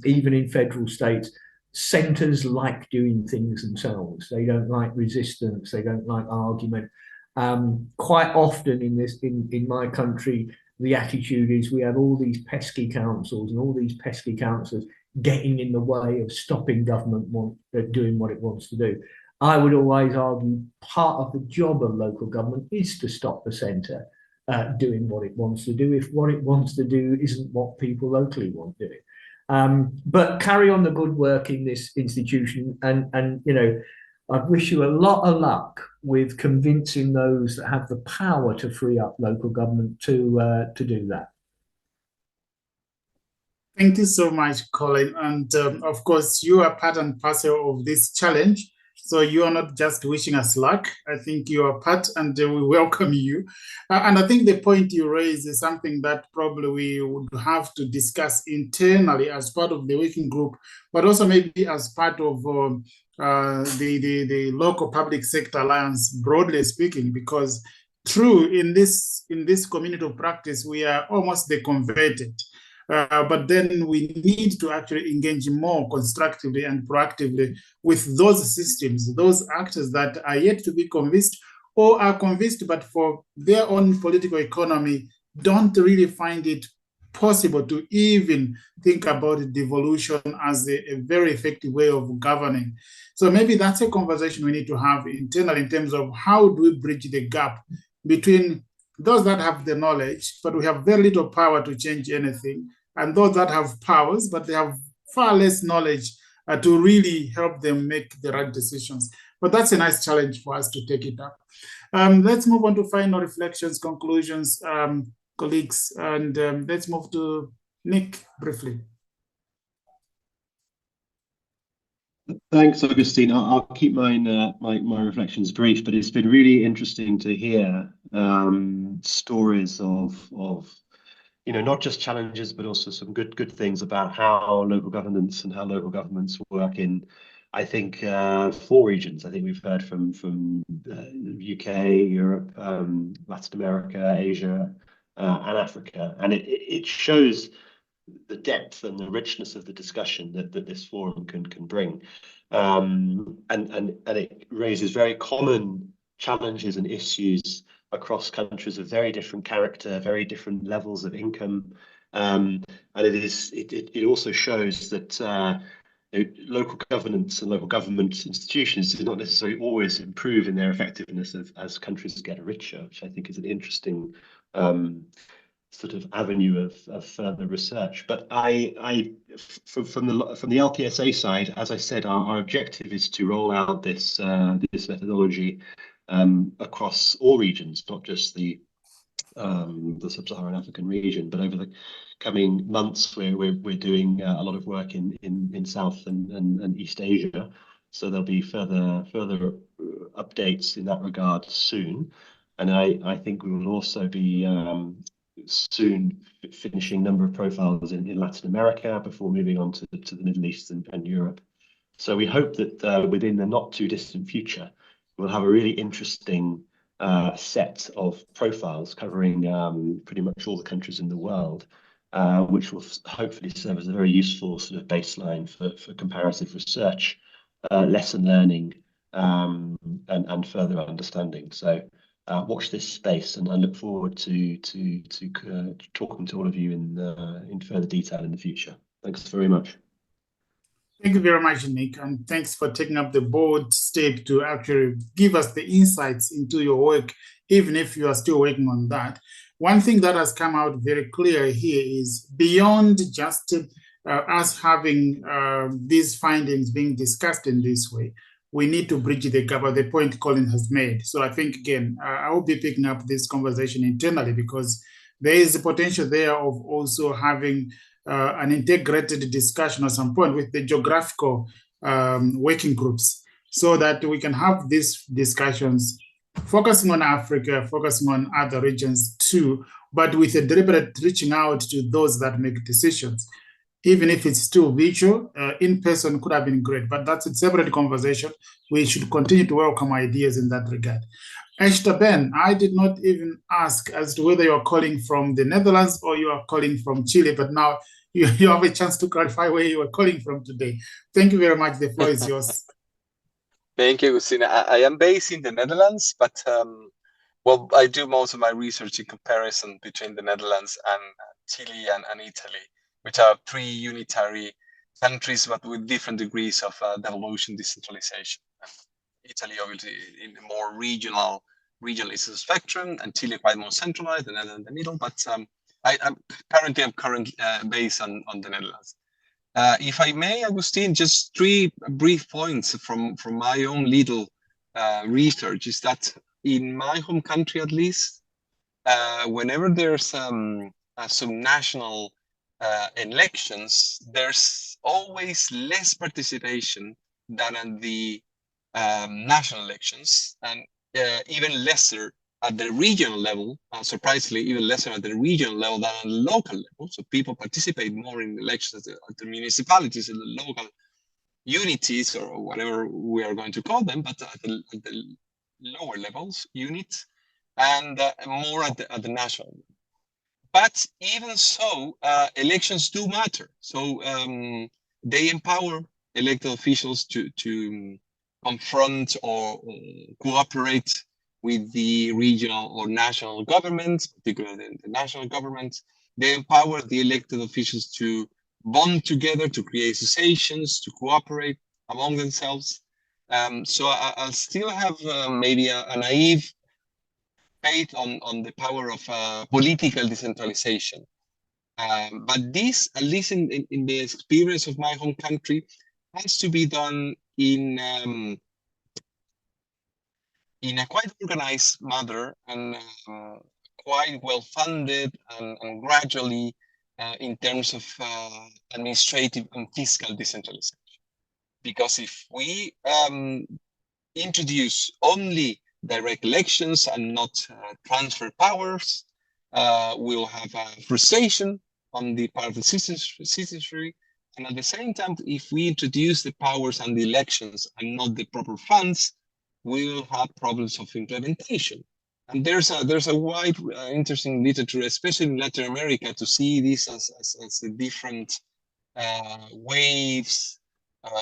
even in federal states, centres like doing things themselves. They don't like resistance. They don't like argument. Quite often in my country, the attitude is we have all these pesky councils and all these pesky councillors getting in the way of stopping government doing what it wants to do. I would always argue part of the job of local government is to stop the centre doing what it wants to do if what it wants to do isn't what people locally want to do. But carry on the good work in this institution, and you know, I wish you a lot of luck with convincing those that have the power to free up local government to do that. Thank you so much, Colin. And of course, you are part and parcel of this challenge. So you are not just wishing us luck. I think you are part, and we welcome you. And I think the point you raise is something that probably we would have to discuss internally as part of the working group, but also maybe as part of the local public sector alliance, broadly speaking, because true, in this community of practice, we are almost the converted. But then we need to actually engage more constructively and proactively with those systems, those actors that are yet to be convinced or are convinced, but for their own political economy, don't really find it possible to even think about devolution as a very effective way of governing. So maybe that's a conversation we need to have internally in terms of how do we bridge the gap between those that have the knowledge, but we have very little power to change anything, and those that have powers, but they have far less knowledge to really help them make the right decisions. But that's a nice challenge for us to take it up. Let's move on to final reflections, conclusions, colleagues, and let's move to Nick briefly. Thanks, Augustine. I'll keep mine, my reflections brief, but it's been really interesting to hear stories of you know, not just challenges, but also some good things about how local governance and how local governments work in, I think, 4 regions. I think we've heard from UK, Europe, Latin America, Asia, and Africa, and it shows the depth and the richness of the discussion that this forum can bring, and it raises very common challenges and issues across countries of very different character, very different levels of income, and it also shows that local governance and local government institutions do not necessarily always improve in their effectiveness as countries get richer, which I think is an interesting sort of avenue of further research. But from the LPSA side, as I said, our objective is to roll out this methodology across all regions, not just the the sub-Saharan African region. But over the coming months, we're doing a lot of work in South and East Asia. So there'll be further updates in that regard soon. And I think we will also be soon finishing a number of profiles in Latin America before moving on to the Middle East and Europe. So we hope that within the not too distant future, we'll have a really interesting set of profiles covering pretty much all the countries in the world, which will hopefully serve as a very useful sort of baseline for comparative research, lesson learning, and further understanding. So watch this space, and I look forward to talking to all of you in further detail in the future. Thanks very much. Thank you very much, Nick, and thanks for taking up the bold step to actually give us the insights into your work, even if you are still working on that. One thing that has come out very clear here is beyond just us having these findings being discussed in this way, we need to bridge the gap, the point Colin has made. So I think, again, I will be picking up this conversation internally because there is a potential there of also having an integrated discussion at some point with the geographical working groups so that we can have these discussions focusing on Africa, focusing on other regions too, but with a deliberate reaching out to those that make decisions. Even if it's still virtual, in person could have been great, but that's a separate conversation. We should continue to welcome ideas in that regard. Esther Ben, I did not even ask as to whether you're calling from the Netherlands or you are calling from Chile, but now you have a chance to clarify where you are calling from today. Thank you very much. The floor is yours. Thank you, Agustina. I am based in the Netherlands, but well, I do most of my research in comparison between the Netherlands and Chile and Italy, which are three unitary countries, but with different degrees of devolution, decentralization. Italy, obviously, in the more regionalist spectrum, and Chile quite more centralized, and Netherlands in the middle. But I'm currently based on the Netherlands. If I may, Agustin, just three brief points from my own little research is that in my home country, at least, whenever there's some national elections, there's always less participation than at the national elections, and even lesser at the regional level, surprisingly, even lesser at the regional level than at the local level. So people participate more in elections at the municipalities and the local unities, or whatever we are going to call them, but at the lower levels, units, and more at the national level. But even so, elections do matter. So they empower elected officials to confront or cooperate with the regional or national governments, particularly the national governments. They empower the elected officials to bond together, to create associations, to cooperate among themselves. So I'll still have maybe a naive faith on the power of political decentralization. But this, at least in the experience of my home country, has to be done in a quite organized manner and quite well funded and gradually in terms of administrative and fiscal decentralization. Because if we introduce only direct elections and not transfer powers, we'll have frustration on the part of the citizenry. And at the same time, if we introduce the powers and the elections and not the proper funds, we will have problems of implementation. And there's a wide, interesting literature, especially in Latin America, to see this as the different waves of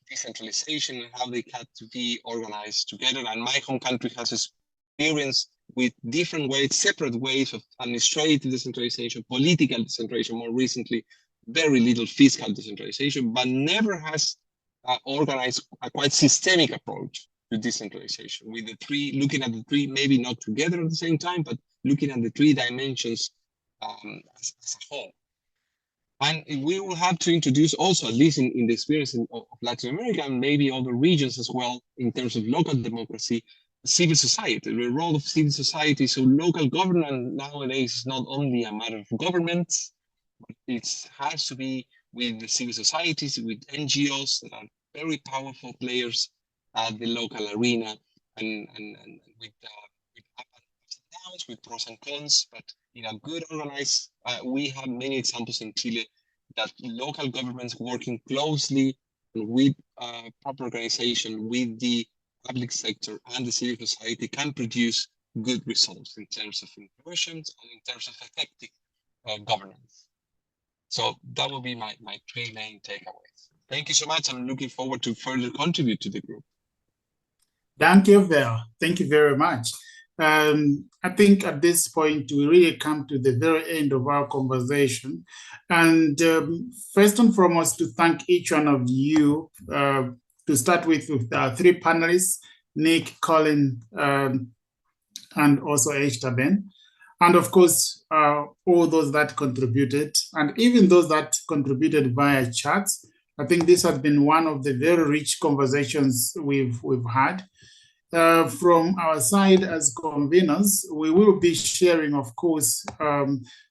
decentralization and how they had to be organized together. And my home country has experience with different ways, separate ways of administrative decentralization, political decentralization, more recently, very little fiscal decentralization, but never has organized a quite systemic approach to decentralization, with the three, looking at the three, maybe not together at the same time, but looking at the three dimensions as a whole. And we will have to introduce also, at least in the experience of Latin America and maybe other regions as well, in terms of local democracy, civil society, the role of civil society. So local governance nowadays is not only a matter of governments, but it has to be with the civil societies, with NGOs that are very powerful players at the local arena, and with ups and downs, with pros and cons, but in a good organized, we have many examples in Chile that local governments working closely with proper organization, with the public sector and the civil society can produce good results in terms of innovations and in terms of effective governance. So that will be my three main takeaways. Thank you so much. I'm looking forward to further contribute to the group. Thank you, Vel. Thank you very much. I think at this point, we really come to the very end of our conversation. And first and foremost, to thank each one of you, to start with our three panelists, Nick, Colin, and also Eshtaben. And of course, all those that contributed, and even those that contributed via chats. I think this has been one of the very rich conversations we've had. From our side as conveners, we will be sharing, of course,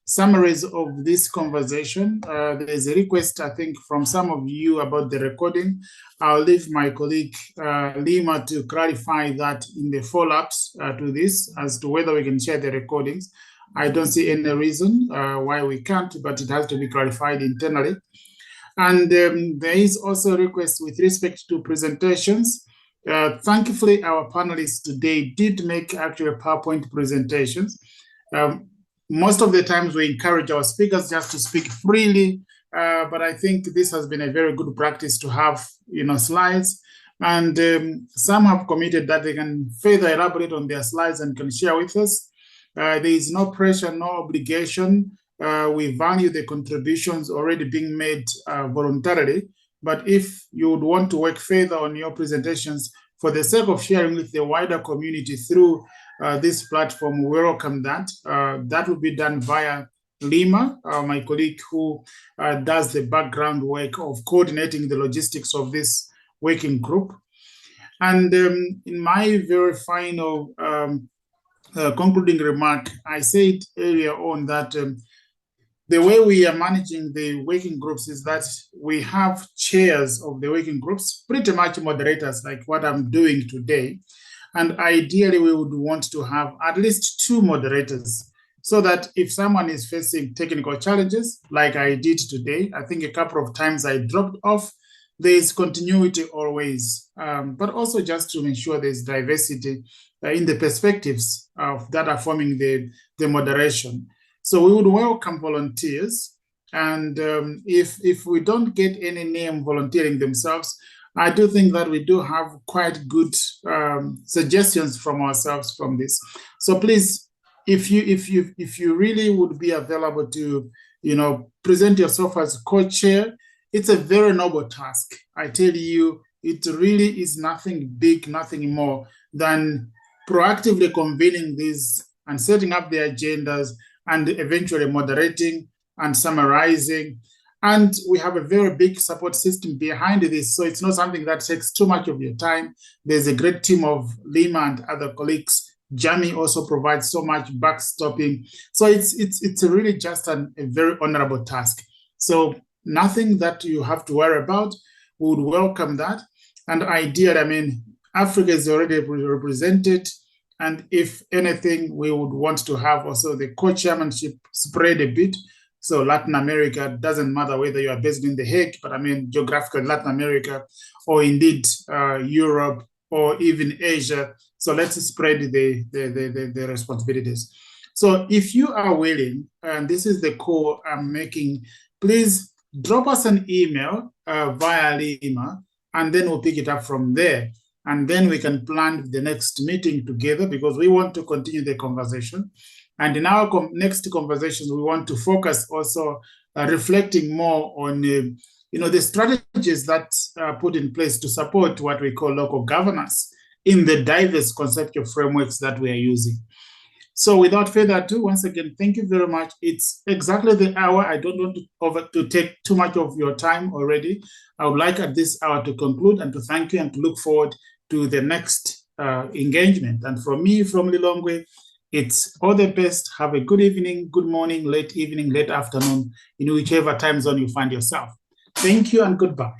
summaries of this conversation. There's a request, I think, from some of you about the recording. I'll leave my colleague Lima to clarify that in the follow-ups to this as to whether we can share the recordings. I don't see any reason why we can't, but it has to be clarified internally. And there is also a request with respect to presentations. Thankfully, our panelists today did make actual PowerPoint presentations. Most of the times we encourage our speakers just to speak freely, but I think this has been a very good practice to have, slides. And some have committed that they can further elaborate on their slides and can share with us. There is no pressure, no obligation. We value the contributions already being made voluntarily. But if you would want to work further on your presentations for the sake of sharing with the wider community through this platform, we welcome that. That will be done via Lima, my colleague who does the background work of coordinating the logistics of this working group. And in my very final concluding remark, I said earlier on that the way we are managing the working groups is that we have chairs of the working groups, pretty much moderators like what I'm doing today. And ideally, we would want to have at least 2 moderators so that if someone is facing technical challenges, like I did today, I think a couple of times I dropped off, there is continuity always, but also just to ensure there's diversity in the perspectives that are forming the moderation. So we would welcome volunteers, and if we don't get any name volunteering themselves, I do think that we do have quite good suggestions from ourselves from this. So please, if you really would be available to, present yourself as co-chair, it's a very noble task. I tell you, it really is nothing big, nothing more than proactively convening these and setting up the agendas and eventually moderating and summarizing. And we have a very big support system behind this, so it's not something that takes too much of your time. There's a great team of Lima and other colleagues. Jamie also provides so much backstopping. So it's really just a very honorable task. So nothing that you have to worry about. We would welcome that. And ideally, Africa is already represented. And if anything, we would want to have also the co-chairmanship spread a bit. So Latin America, doesn't matter whether you are based in The Hague, but geographically Latin America, or indeed Europe, or even Asia. So let's spread the responsibilities. So if you are willing, and this is the call I'm making, please drop us an email via Lima, and then we'll pick it up from there. And then we can plan the next meeting together, because we want to continue the conversation. And in our next conversations, we want to focus also reflecting more on the strategies that are put in place to support what we call local governance in the diverse conceptual frameworks that we are using. So without further ado, once again, thank you very much. It's exactly the hour. I don't want to take too much of your time already. I would like at this hour to conclude and to thank you and to look forward to the next engagement. And from me, from Lilongwe, it's all the best. Have a good evening, good morning, late evening, late afternoon, in whichever time zone you find yourself. Thank you and goodbye.